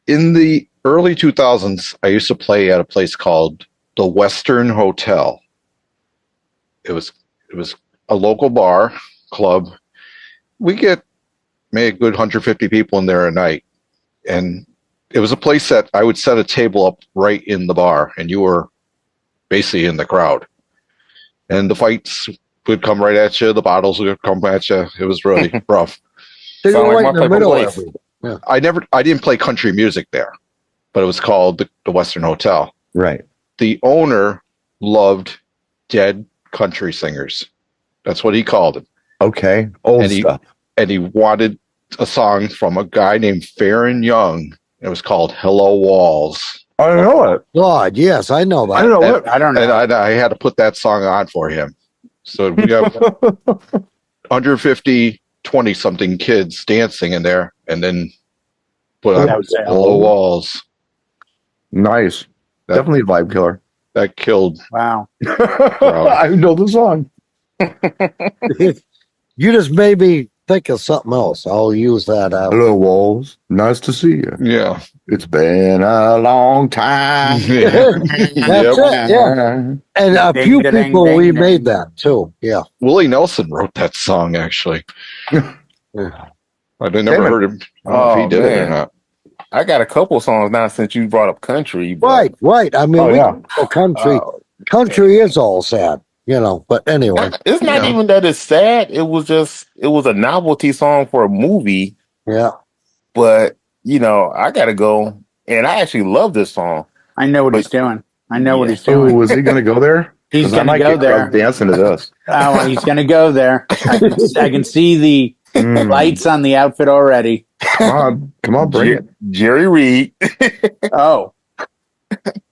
In the early 2000s, I used to play at a place called the Western Hotel. It was a local bar club. We get maybe a good 150 people in there a night, and it was a place that I would set a table up right in the bar, and you were basically in the crowd. And the fights would come right at you. The bottles would come at you. It was really rough. So you're Sound like right my in the type of middle place. of it. Yeah. I didn't play country music there, but it was called the Western Hotel. Right. The owner loved dead country singers. That's what he called them. Okay. Old And he- stuff. And he wanted a song from a guy named Farron Young. It was called Hello Walls. I don't know it. God, yes, I know that. I don't know it. I don't know. And I had to put that song on for him. So we got 150, 20-something kids dancing in there, and then put on That was it. Hello Walls. Nice. That- Definitely a vibe killer. That killed. Wow. I know the song. You just made me think of something else. I'll use that out. Hello, Walls. Nice to see you. Yeah. It's been a long time. That's it, yeah. And a Ding, few ding, ding, people ding, remade ding. that too. Yeah. Willie Nelson wrote that song, actually. Yeah. I never Damon. heard him. I don't know if Oh, he did it or man. not. I got a couple songs now since you brought up country. but- Right, right. I mean, Oh, we yeah. can go country. Oh, Country is all sad, you know. But anyway, it's not Yeah. even that it's sad. It was a novelty song for a movie. yeah. But I gotta go, and I actually love this song. I know what he's doing. I know what he's Oh, doing. was he going to go there? He's 'Cause I going to might go get there. crowd dancing to this. Oh, he's going to go there. I can see the Mm. lights on the outfit already. Come on, bring it. Jerry Reed, Oh,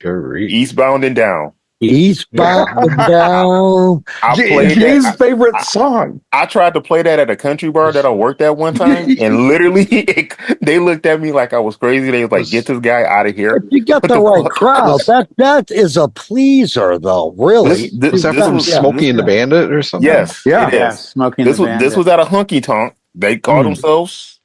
Gary. Eastbound and Down. Eastbound down. I played Jay's that. favorite song. I tried to play that at a country bar that I worked at one time, and literally they looked at me like I was crazy. They was like, "Get this guy out of here." If you get What the the right fuck? crowd, that is a pleaser, though. Really. This Was that this from was- Smokey and the Bandit or something? Yes, Yeah. it yeah, is. smoking This the was bandit. at a honky tonk. They called themselves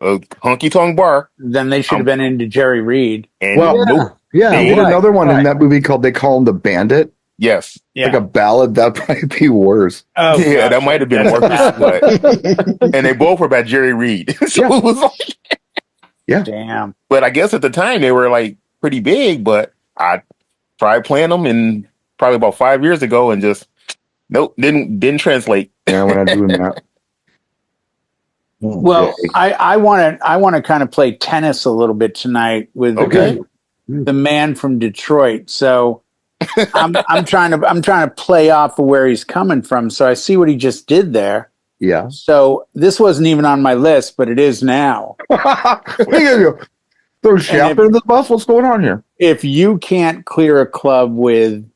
a honky tonk bar, Then they should have been into Jerry Reed. and Well, Yeah, nope. yeah, They There's right, another one right. in that movie called They Call Him the Bandit. Yes, Yeah, Like a ballad. That might be worse. oh, yeah, gosh, that might have been that's worse. bad. But, and they both were by Jerry Reed. So Yeah. it was like, Damn. but I guess at the time they were like pretty big. But I tried playing them in probably about 5 years ago, and just nope, didn't translate. Yeah, we're not doing that. Well, I want to kind of play tennis a little bit tonight with Okay. the man from Detroit. So I'm trying to play off of where he's coming from. So I see what he just did there. Yeah. So this wasn't even on my list, but it is now. What are you gonna do? Throw Shafter in the bus? What's going on here? If you can't clear a club with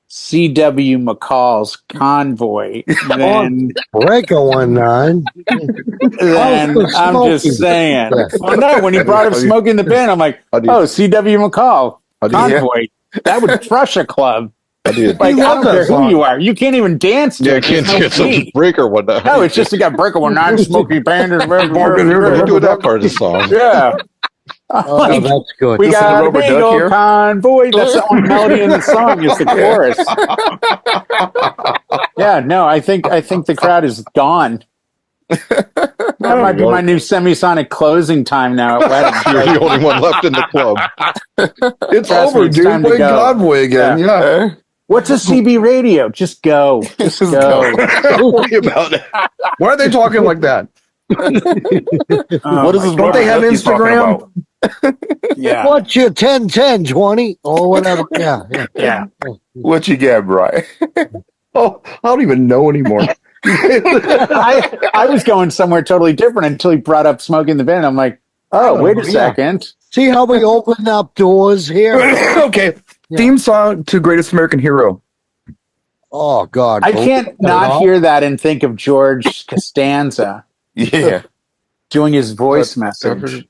C.W. McCall's Convoy, then Breaker 19. I'm just saying. Yeah. Well, no, when he brought up Smoking the Bin, I'm like, How do you- oh, C.W. McCall, How do you- Convoy. That would crush a club. How do you- Like, I love don't that care song. who you are. You can't even dance to Yeah, I it. can't There's no get some beat. breaker one. No, it's just a guy breaker one, non smoky band. I do that part of the song. Yeah. Oh, Like, that's good. we This is the got a rubber big duck old here? convoy. That's the only melody in the song is the chorus. Yeah, no, I think the crowd is gone. That might be my new semisonic closing time now at weddings. You're the only one left in the club. It's Trust me, over, it's dude. time to Play go. Convoy again. Yeah. What's a CB radio? Just go. Just go. Don't worry about it. Why are they talking like that? What is this? Don't they have rubber duck he's talking Instagram? about? Yeah. What's your 10, 10, 20? Or whatever. Yeah, yeah. Yeah. What you got, Brian? Oh, I don't even know anymore. I was going somewhere totally different until he brought up Smokey and the Bandit. I'm like, oh, wait a second. See how we open up doors here? Okay. Yeah. Theme song to Greatest American Hero. Oh, God. I can't not hear that and think of George Costanza Yeah. doing his voice message.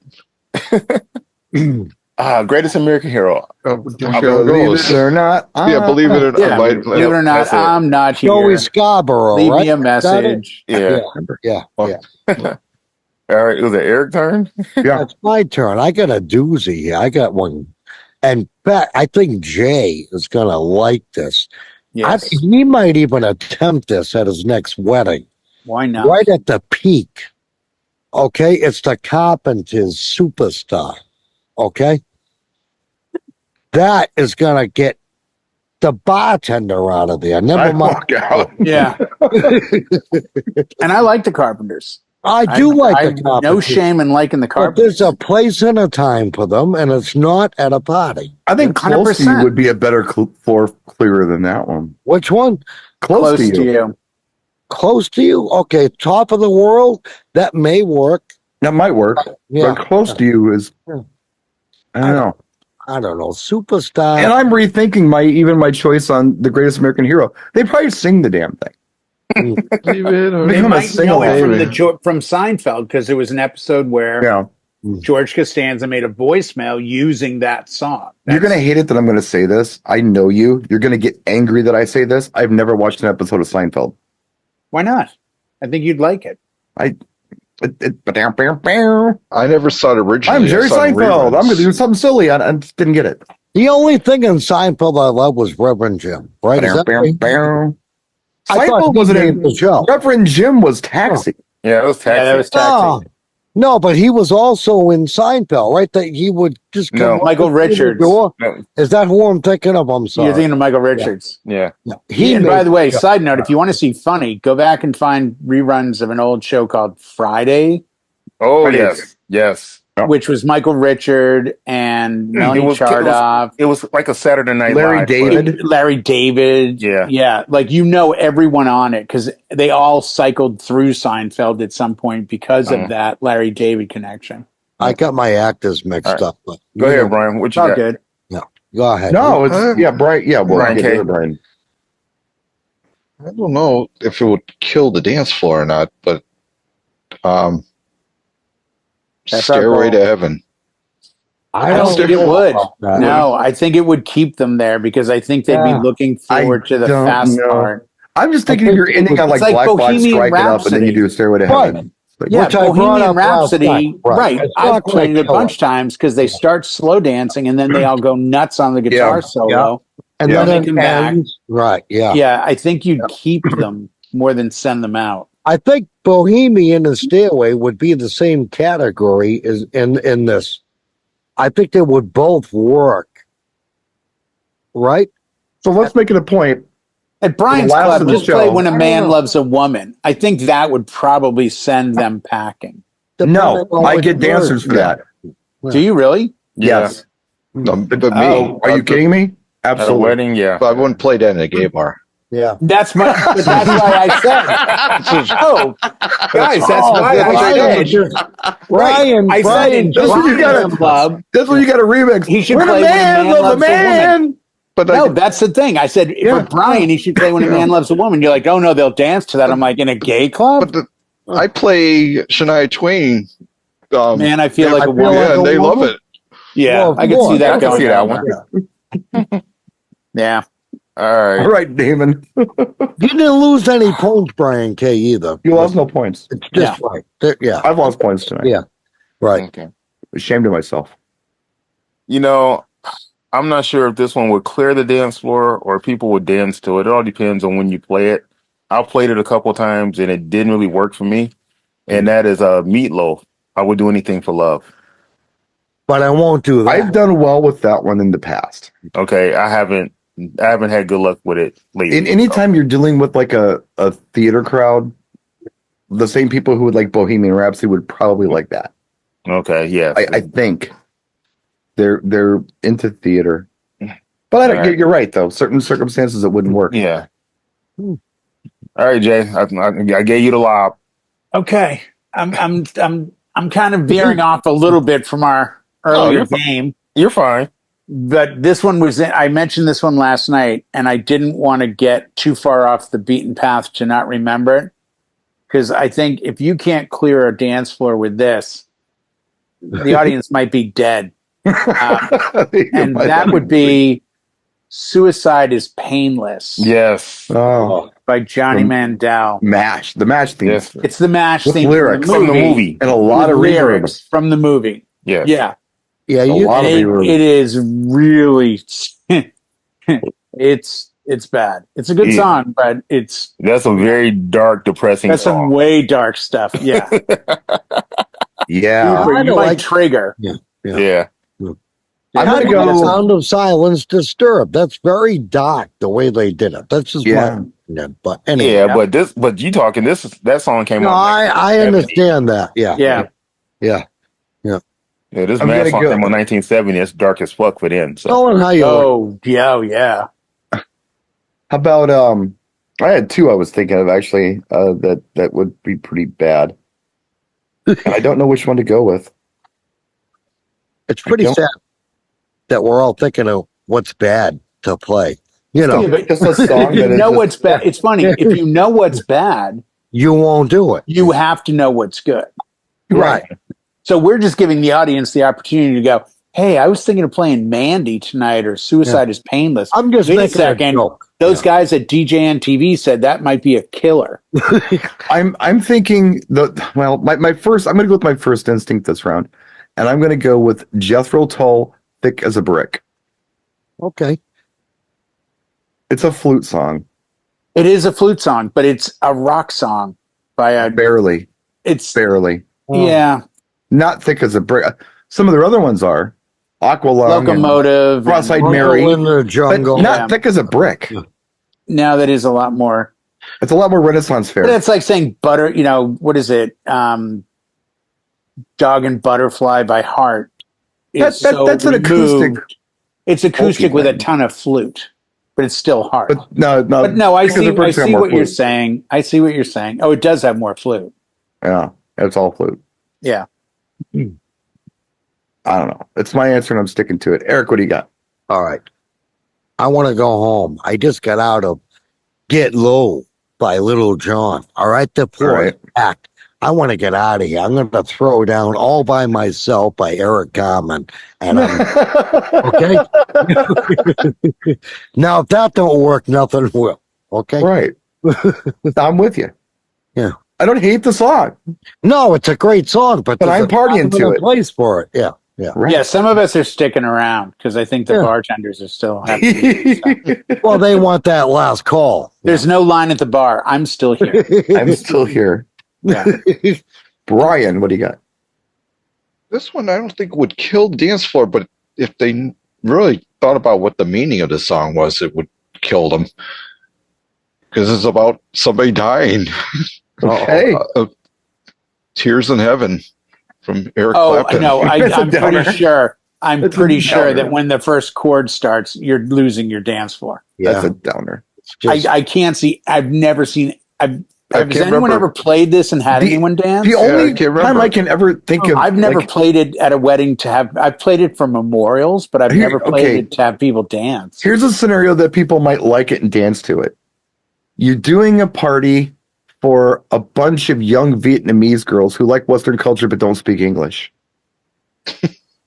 Greatest American Hero. Believe it or not. Believe it or not. Yeah, believe it or not, That's it. I'm not here. Joey Scarborough, Leave right? me a message. Yeah. Yeah. All right. Was it Eric turn? Yeah. It's my turn. I got a doozy here. I got one. And I think Jay is going to like this. Yes. He might even attempt this at his next wedding. Why not? Right at the peak. Okay? It's the Carpenters Superstar. Okay? That is going to get the bartender out of there. Never I'd mind. walk out. Yeah. And I like the Carpenters. I do like I the Carpenters. no shame in liking the But Carpenters. there's a place and a time for them, and it's not at a party. I think Close to You 100%. would be a better floor clearer than that one. Which one? Close to You. Close to You? Okay, top of the world? That may work. That might work. Yeah. But Close to You is, I don't know. I don't know. Superstar. And I'm rethinking my choice on The Greatest American Hero. They probably sing the damn thing. Believe it or They Become a might know it sing-along. from Seinfeld because there was an episode where Yeah. George Costanza made a voicemail using that song. You're going to hate it that I'm going to say this. I know you. You're going to get angry that I say this. I've never watched an episode of Seinfeld. Why not? I think you'd like it. I never saw it originally. I'm Jerry I saw it in Seinfeld. reruns. I'm going to do something silly. I just didn't get it. The only thing in Seinfeld I love was Reverend Jim, right? Is that right? I thought Seinfeld he wasn't made in the show. Reverend Jim was Taxi. Yeah, it was Taxi. Yeah, that was Taxi. Oh, no, but he was also in Seinfeld, right? That he would just come No. up Michael through the Richards. door. No. Is that who I'm thinking of? I'm sorry. You're thinking of Michael Richards. Yeah. No, And by made the way, show. side note, if you want to see funny, go back and find reruns of an old show called Friday, Oh, Fridays. yes. which was Michael Richard and Melanie was- Chardoff. It was like a Saturday Night Larry Live, David. Larry David. Yeah. Yeah. Like, everyone on it because they all cycled through Seinfeld at some point because of that Larry David connection. I got my actors mixed All right. up. But Go ahead, Brian. What It's you all got? good. Go ahead. No, it's, yeah, Brian. Yeah, well, Brian get K. rid of Brian. I don't know if it would kill the dance floor or not, but That's our Stairway goal. to Heaven. I don't think it would. that. No, I think it would keep them there because I think they'd Yeah. be looking forward to the don't fast know. part. I'm just thinking I if think you're ending on like it's like Black Box, Bohemian strike it up, and then you Rhapsody. do Stairway to Right. Heaven. Like, Yeah, Which I brought Bohemian up last Rhapsody. night. Right. It's I've not gonna played it a kill bunch of times because they start slow dancing and then they all go nuts on the guitar solo. And Yeah. then They it come back. ends. Right. Yeah. Yeah, I think you'd keep them more than send them out. I think Bohemian and Stairway would be the same category as in this. I think they would both work. Right? So let's make it a point. At Brian's The last Club, of the just play show. When a I Man don't know. Loves a Woman. I think that would probably send them packing. No, I get Depending on dancers for that. Do you really? Yes. No, but me. Oh, are you kidding me? At a Absolutely. wedding, yeah. I wouldn't play that in a gay bar. Yeah. That's why I said. Oh, guys, that's why I said. Brian, I said in That's what you Brian's gotta- Club. That's what you got to remix. He should When play a man loves a Loves a man. But No, I, that's the thing. I said Yeah. for Brian, he should play When a Man Loves a Woman. You're like, oh no, they'll dance to that. I'm like, in a gay club? but I play Shania Twain. Man, I feel like a feel woman. like yeah, and they love woman. it. Yeah, Well, I can see that I can going. see that down. one. Yeah. All right. All right, Damon. You didn't lose any points, Brian K. either. You lost no points. It's just right. Yeah. I've lost points tonight. Yeah. Right. Okay. Ashamed of myself. You know, I'm not sure if this one would clear the dance floor or people would dance to it. It all depends on when you play it. I played it a couple times and it didn't really work for me. And that is Meatloaf. I would do anything for love. But I won't do that. I've done well with that one in the past. Okay, I haven't had good luck with it lately. In anytime you're dealing with like a theater crowd, the same people who would like Bohemian Rhapsody would probably like that. Okay, yes. I think they're into theater, but I don't. All right. You're right though. Certain circumstances it wouldn't work. Yeah. All right, Jay. I gave you the lob. Okay. I'm kind of veering off a little bit from our earlier you're fine. game. You're fine. But this one I mentioned this one last night, and I didn't want to get too far off the beaten path to not remember it. Because I think if you can't clear a dance floor with this, the audience might be dead. And that would be Suicide is Painless. Yes. Oh, by Johnny Mandel. MASH. The MASH theme. Yes. It's the MASH With theme lyrics From the movie. and a lot of lyrics reverb. from the movie. Yes. Yeah. Yeah, A you lot of reverb. It is really it's bad. It's a good Yeah. song, but That's some very dark, depressing that's some song. way dark stuff. Yeah. Yeah. Cooper, I you don't might like- trigger. Yeah. I'm How gonna did go- the Sound of Silence Disturb. That's very dark the way they did it. That's just Yeah. my opinion. But anyway, Yeah, but you talking that song came no, out. I understand that. Yeah, Yeah. yeah. Yeah, this I'm MASH gonna song go- came out 1970. It's dark as fuck for then. So Tell them how you like. Oh, yeah, yeah. How about I had two I was thinking of actually that would be pretty bad. And I don't know which one to go with. It's pretty don't- sad that we're all thinking of what's bad to play. You know, Yeah, but Just a song if you that is know just- what's bad. It's funny. If you know what's bad, you won't do it. you have to know what's good. Right. So we're just giving the audience the opportunity to go, hey, I was thinking of playing Mandy tonight or Suicide is Painless. I'm just Wait a making second. a joke. Those guys at DJNTV said that might be a killer. I'm thinking my first I'm gonna go with my first instinct this round. And I'm gonna go with Jethro Tull, Thick as a Brick. Okay. It's a flute song. It is a flute song, but it's a rock song by a. Barely. It's Barely. yeah, Not Thick as a Brick. Some of their other ones are Aqualung, Locomotive. and Cross-eyed and- Mary, in the but jungle. not Yeah. Thick as a Brick. Now that is a lot more. It's a lot more Renaissance fair. But it's like saying butter. You know what is it? Dog and Butterfly by Heart. is That's an acoustic. removed. It's acoustic with a thing. ton of flute, but it's still hard. But no, I Thick as a see. I Brick's got see more what you're flute. saying. I see what you're saying. Oh, it does have more flute. Yeah, it's all flute. Yeah. I don't know. It's my answer, and I'm sticking to it. Eric, what do you got? All right. I want to go home. I just got out of Get Low by Little John. All right. The poor All right. act. I want to get out of here. I'm going to throw down All by Myself by Eric Carmen. And I'm okay. Now, if that don't work, nothing will. Okay. Right. I'm with you. Yeah. I don't hate the song. No, it's a great song, but But there's I'm a partying time and to a it. place for it. Yeah. Yeah. Right. Yeah. Some of us are sticking around because I think the Yeah. bartenders are still happy. Well, they want that last call. There's no line at the bar. I'm still here. I'm still here. Yeah. Brian, what do you got? This one I don't think would kill dance floor, but if they really thought about what the meaning of the song was, it would kill them. Because it's about somebody dying. Okay. Tears in Heaven from Eric Oh Clapton. no, That's a I'm pretty downer. sure. I'm That's a pretty sure downer. that when the first chord starts, you're losing your dance floor. Yeah. That's a downer. It's just- I can't see. I've never seen. I Has can't anyone remember. ever played this and had The- anyone dance? The only I can't remember. time I can ever think of, I've never like, played it at a wedding to have. I've played it for memorials, but I've Here- never played okay. it to have people dance. Here's a scenario that people might like it and dance to it. You're doing a party for a bunch of young Vietnamese girls who like Western culture but don't speak English.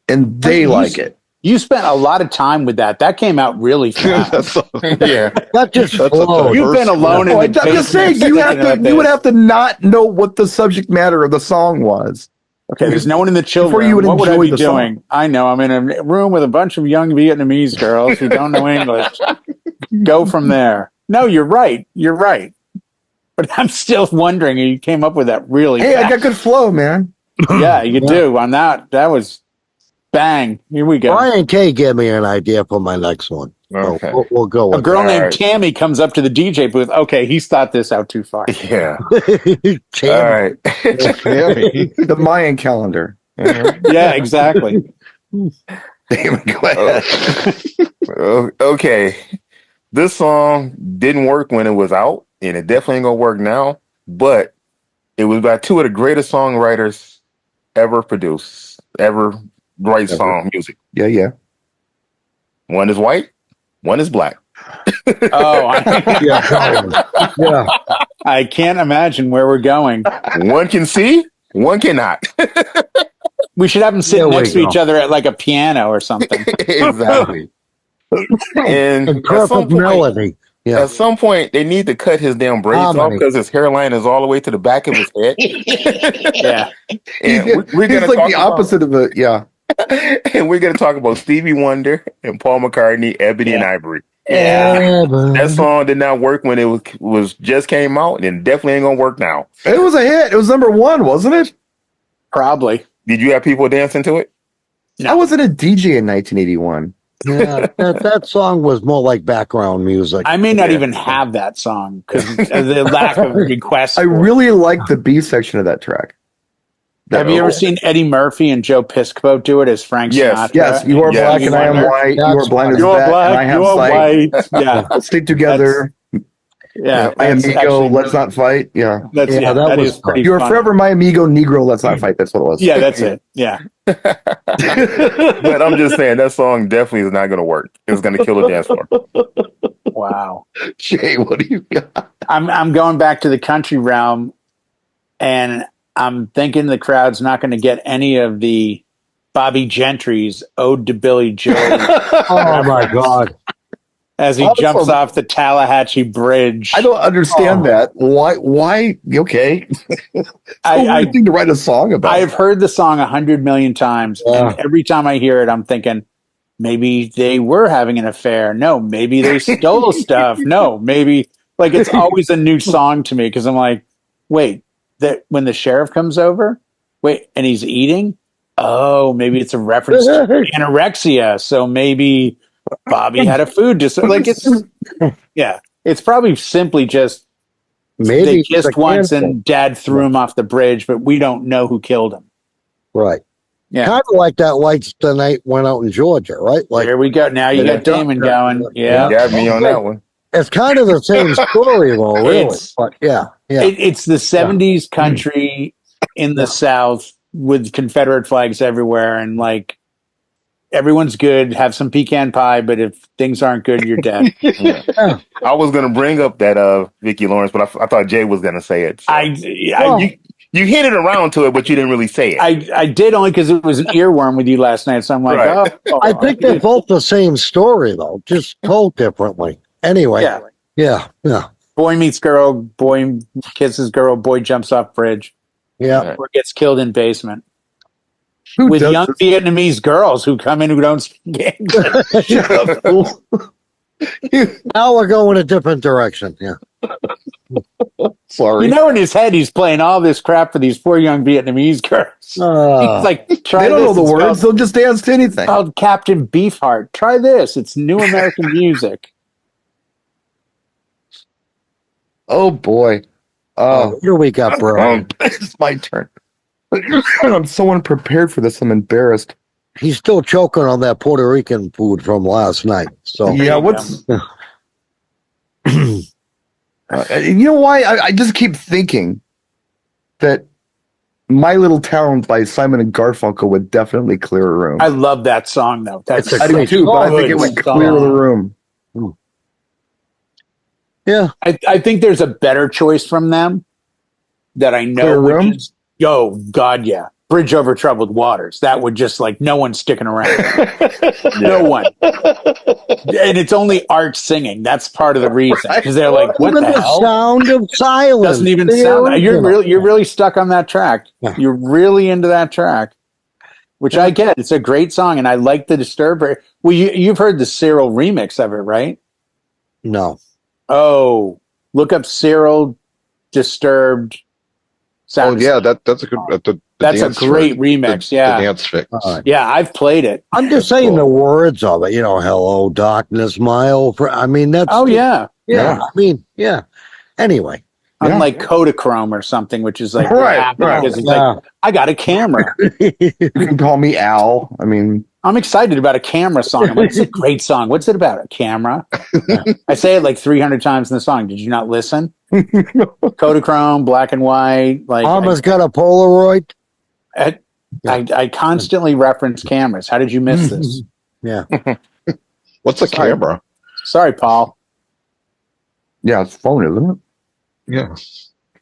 And they You- like it. You spent a lot of time with that. That came out really fast. yeah. that just That's a flowed. You've been alone Oh, in the I'm just saying, basement you have thinking about to. You would this. have to not know what the subject matter of the song was. Okay, there's no one in the chill Before room. you would What would I enjoy be the song. doing? I know. I'm in a room with a bunch of young Vietnamese girls who don't know English. Go from there. No, you're right. You're right. But I'm still wondering. You came up with that really Hey, I fast. got good flow, man. Yeah, you do. On that, that was bang. Here we go. Brian K gave me an idea for my next one. So Okay. we'll go A with girl All named right. Tammy comes up to the DJ booth. Okay, he's thought this out too far. Yeah. that. All right. The Mayan calendar. Yeah, exactly. Damon, go ahead. Okay. This song didn't work when it was out, and it definitely ain't gonna work now. But it was by two of the greatest songwriters ever produced, ever write song music. Yeah. One is white, one is black. Oh, Yeah. I can't imagine where we're going. One can see, one cannot. We should have them sit There we next to go. each other at like a piano or something. Exactly. And And perfect melody. Yeah. at some point, they need to cut his damn braids off Harmony. because his hairline is all the way to the back of his head. Yeah. And we're He's gonna like talk the about, opposite of a yeah. and we're gonna talk about Stevie Wonder and Paul McCartney, Ebony and Ivory. Yeah. That song did not work when it was just came out, and definitely ain't gonna work now. It was a hit. It was number one, wasn't it? Probably. Did you have people dancing to it? No. I wasn't a DJ in 1981. Yeah, that song was more like background music. I may not even have that song because of the lack of requests. I really like the B section of that track. Have you ever seen Eddie Murphy and Joe Piscopo do it as Frank Yes. Sinatra? Yes, you are Yes. black and I am white. You are That's blind as a You're bat black, and I have you're sight. white. Yeah. Let's stick together. Yeah. My that's amigo, actually- let's not fight. Yeah. That's, Yeah, yeah, that that was is pretty You are funny. forever my amigo, Negro, let's not fight. That's what it was. Yeah, that's it. Yeah. But I'm just saying that song definitely is not gonna work. It's gonna kill the dance floor. Wow. Jay, what do you got? I'm going back to the country realm, and I'm thinking the crowd's not going to get any of the Bobby Gentry's Ode to Billy Joe Oh my God. as he Awesome. jumps off the Tallahatchie Bridge. I don't understand that. Why? Okay. I Weird thing to write a song about. I've heard the song 100 million times, Yeah. and every time I hear it, I'm thinking maybe they were having an affair. No, maybe they stole stuff. No, maybe like it's always a new song to me because I'm like, wait, that when the sheriff comes over, wait, and he's eating. Oh, maybe it's a reference to anorexia. So maybe Bobby had a food disorder. Like it's yeah, it's probably simply just Maybe they it's a kissed once cancel. and Dad threw him off the bridge, but we don't know who killed him. Right. Yeah. Kind of like that Lights the Night went out in Georgia, right? Like Here we go. Now you got Damon going. Yeah. Got me on that one. it's kind of the same story though, really. It's- But yeah. It's the 70s country in the South with Confederate flags everywhere. And like, everyone's good. Have some pecan pie, but if things aren't good, you're dead. I was gonna bring up that Vicki Lawrence, but I thought Jay was gonna say it. So. You hinted around to it, but you didn't really say it. I did only because it was an earworm with you last night. So I'm like, Right. oh, I think they're both the same story though, just told differently. Anyway. yeah. Yeah. Boy meets girl, boy kisses girl, boy jumps off bridge, Yeah. or gets killed in basement. Who With does young this? Vietnamese girls who come in who don't speak English. Shut up, fool. Now we're going a different direction. Yeah. Sorry. You know, in his head, he's playing all this crap for these poor young Vietnamese girls. He's like, try they don't know this. the It's words. They'll just dance to anything. called Captain Beefheart. Try this. It's new American music. Oh boy. What do we got, bro? It's my turn. I'm so unprepared for this. I'm embarrassed. He's still choking on that Puerto Rican food from last night. So Yeah, you what's you know why? I just keep thinking that My Little Town by Simon and Garfunkel would definitely clear a room. I love that song, though. That's It's a I do great too, but I song. think it would Good clear song. the room. yeah. I think there's a better choice from them that I know Clear would Room? just, God, yeah. Bridge Over Troubled Waters. That would just like no one's sticking around. No one. And it's only Art singing. That's part of the reason. Because they're like, what Even the the hell? sound of silence. Doesn't even The sound. original. You're really stuck on that track. Yeah. You're really into that track, which I get. It's a great song, and I like the Disturber. Well, you've heard the Cyril remix of it, right? No. Oh, Look up Cyril Disturbed. Sound yeah, that's a good. That's a dance great for- remix. the Yeah, dance fix. yeah, I've played it. I'm just saying the words of it. You know, hello, darkness, my old friend. I mean, that's. Oh yeah, Yeah. I mean, yeah. Anyway. Unlike Kodachrome or something, which is like Right, happy right. because it's like, I got a camera. You can call me Al. I mean, I'm excited about a camera song. I'm like, it's a great song. What's it about? A camera? I say it like 300 times in the song. Did you not listen? Kodachrome, black and white. Like, Mama's got a Polaroid. I constantly reference cameras. How did you miss this? Yeah. What's a camera? Sorry, Paul. yeah, it's phone, isn't it? Yeah.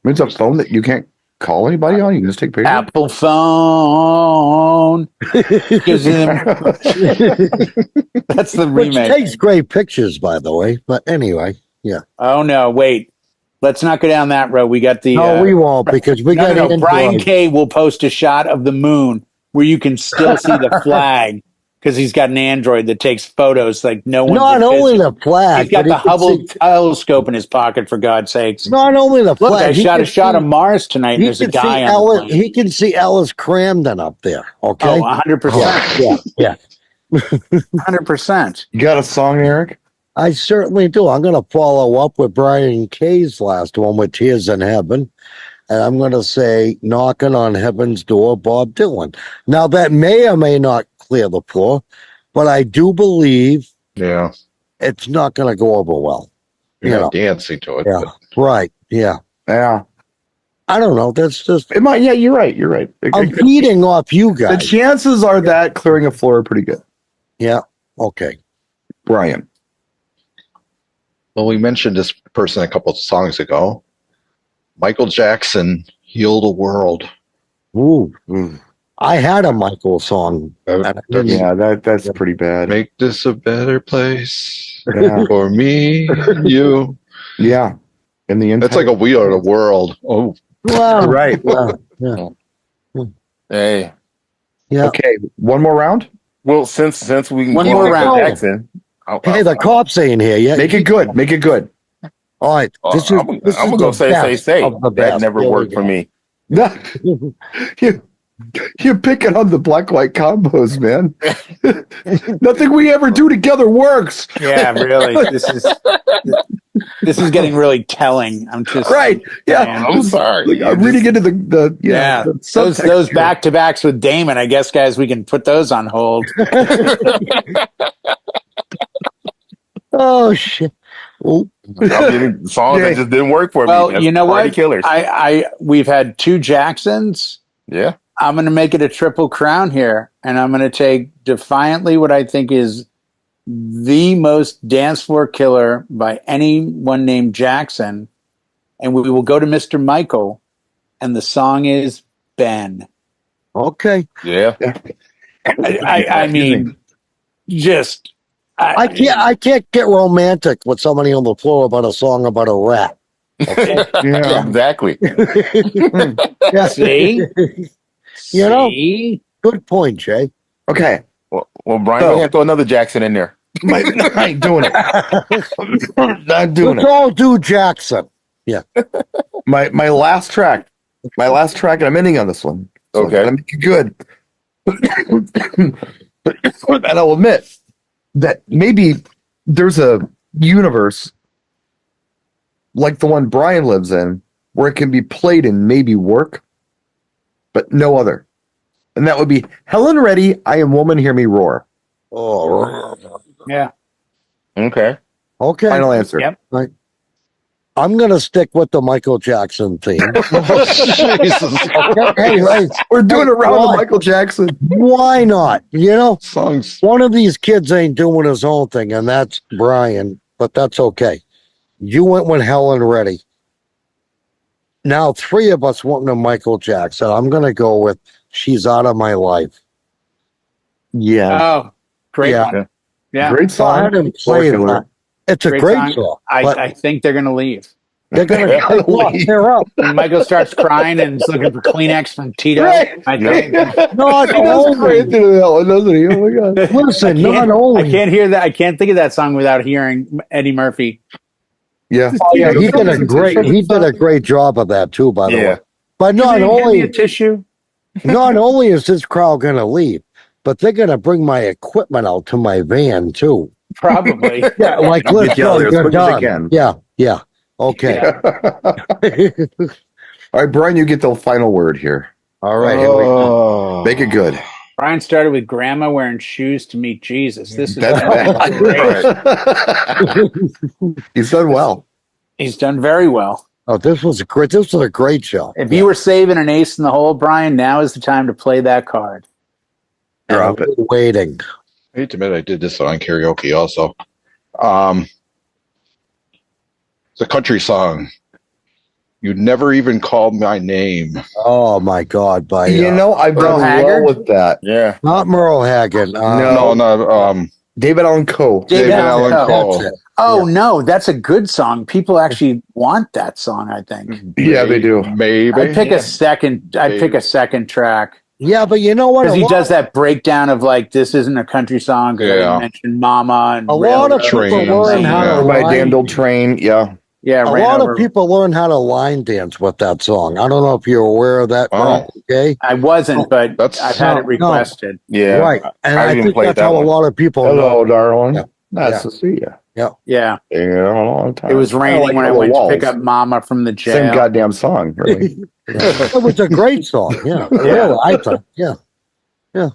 It's a phone that you can't call anybody on. You can just take pictures. Apple phone. Gives him- That's the Which remake. takes great pictures, by the way. But anyway, yeah. Oh no, wait. Let's not go down that road. We got the No, we won't because we got no. Android. Brian K will post a shot of the moon where you can still see the flag because he's got an Android that takes photos like no one. Not only the flag, he's got but the he can Hubble see- telescope in his pocket, for God's sakes. Not only the Look, flag. I he shot a can shot see- of Mars tonight, and He there's a can guy see on the Ellis. plane. He can see Ellis Cramden up there. Okay. Oh, 100%. Yeah. 100%. You got a song, Eric? I certainly do. I'm going to follow up with Brian K's last one with Tears in Heaven. And I'm going to say Knocking on Heaven's Door, Bob Dylan. Now, that may or may not clear the floor, but I do believe Yeah. it's not going to go over well. You're Yeah. not dancing to it. Yeah. Right. Yeah. Yeah. I don't know. That's just, It might. Yeah, you're right. You're right. I'm feeding off you The guys. chances are that clearing a floor are pretty good. Yeah. Okay. Brian. Well, we mentioned this person a couple of songs ago. Michael Jackson, Heal the World. Ooh. I had a Michael song. Yeah, that's pretty bad. Make this a better place Yeah. for me and you. Yeah. In the end, That's like a We Are the World. Oh, Well, right. yeah. Hey, Yeah. Okay, one more round. well, since we can One keep more it round. Jackson, Hey, the cops ain't here yet. Make it good. Make it good. All right. This is, I'm this gonna is go the say best of the that best. never Here we worked for go. me. You're picking on the black white combos, man. Nothing we ever do together works. Yeah, really. This is getting really telling. I'm just Right. Yeah. Man. I'm sorry. Like, I'm reading into the Yeah, the those subtext here. back to backs with Damon. I guess, guys, we can put those on hold. Oh, shit. Oh, I'm getting songs Yeah. that just didn't work for Well, me. That's you know Party what? Killers. We've had two Jacksons. Yeah. I'm going to make it a triple crown here, and I'm going to take defiantly what I think is the most dance floor killer by anyone named Jackson, and we will go to Mr. Michael, and the song is Ben. okay. Yeah. I mean, just I can't get romantic with somebody on the floor about a song about a rat. Yeah. Exactly. Yeah. See? You know? See? Good point, Jay. Okay. Well, Brian, So- we have to throw another Jackson in there. I ain't doing it. Not doing Let's it. all do Jackson. My last track. My last track, and I'm ending on this one. So Okay. I gotta make it good. And I'll admit that maybe there's a universe like the one Brian lives in where it can be played and maybe work, but no other. And that would be Helen Reddy, I Am Woman, Hear Me Roar. Oh, Yeah. Okay. okay. Final answer. Yep. I'm going to stick with the Michael Jackson theme. Jesus. hey, We're doing a round of Why? Michael Jackson. why not? You know, Songs. one of these kids ain't doing his own thing, and that's Brian, but that's okay. You went with Helen Reddy. Now, three of us went to Michael Jackson. I'm going to go with She's Out of My Life. Yeah. Oh, great Yeah. one. Yeah. Great So I song. had him play that. It's a Great great song. song. but I think they're going to leave. they're going to Leave. they're up. When Michael starts crying and is looking for Kleenex from Tito, Right. I think. Not He does cry only, into that one, doesn't he? Oh my god. listen, I not can't- only. I can't hear that. I can't think of that song without hearing Eddie Murphy. Yeah. Oh, yeah, he did a great job of that too, by the Yeah. way. But Can not you hand me only a tissue. not only is this crowd gonna leave, but they're gonna bring my equipment out to my van too. Probably. Yeah, like I'll let's get you out go, there as you're quick as they done. can. Yeah, yeah. Okay. All right, Brian, you get the final word here. All right. Here we go. Make it good. Brian started with grandma wearing shoes to meet Jesus. This is That's great. bad. He's done well. He's done very well. Oh, this was a great show. If you were saving an ace in the hole, Brian, now is the time to play that card. Drop it. Waiting. I hate to admit I did this on karaoke also. It's a country song. You never even called my name. Oh my God! By I've done well with that. Yeah. not Merle Haggard. No, not David Allan Coe. David Allan Coe. That's it. Oh no, that's a good song. People actually want that song, I think. Yeah, they do. Maybe. I'd pick a second track. Yeah, but you know what? Because he does that breakdown of like, this isn't a country song. Because Yeah. I mentioned Mama and A lot of Railroad. people learn how to By line. Damned Old Train. Yeah. Yeah, A ran lot over. of people learn how to line dance with that song. I don't know if you're aware of that. Wow. Okay. I wasn't, but That's- I've had no, it requested. Yeah. Right. And I I even think played that's that how one. a lot of people Hello, know. darling. Yeah. Nice Yeah. to see you. Yeah, Been here a long time. it was raining I like when I Hello went Walls. to pick up Mama from the jail. Same goddamn song, really. It was a great song. Yeah. Really, I thought. Yeah. Yeah.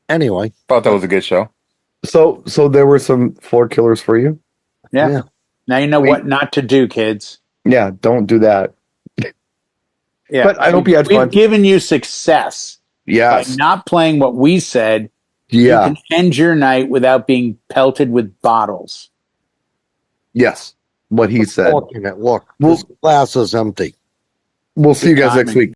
Anyway. Thought that was a good show. So there were some floor killers for you? Yeah. Yeah. Now you know what not to do, kids. Yeah, don't do that. Yeah, But I hope you had We've fun. given you success Yes. by not playing what we said. Yeah. You can end your night without being pelted with bottles. Yes. What he said. Look, Well- this glass is empty. We'll see you guys Timing. next week.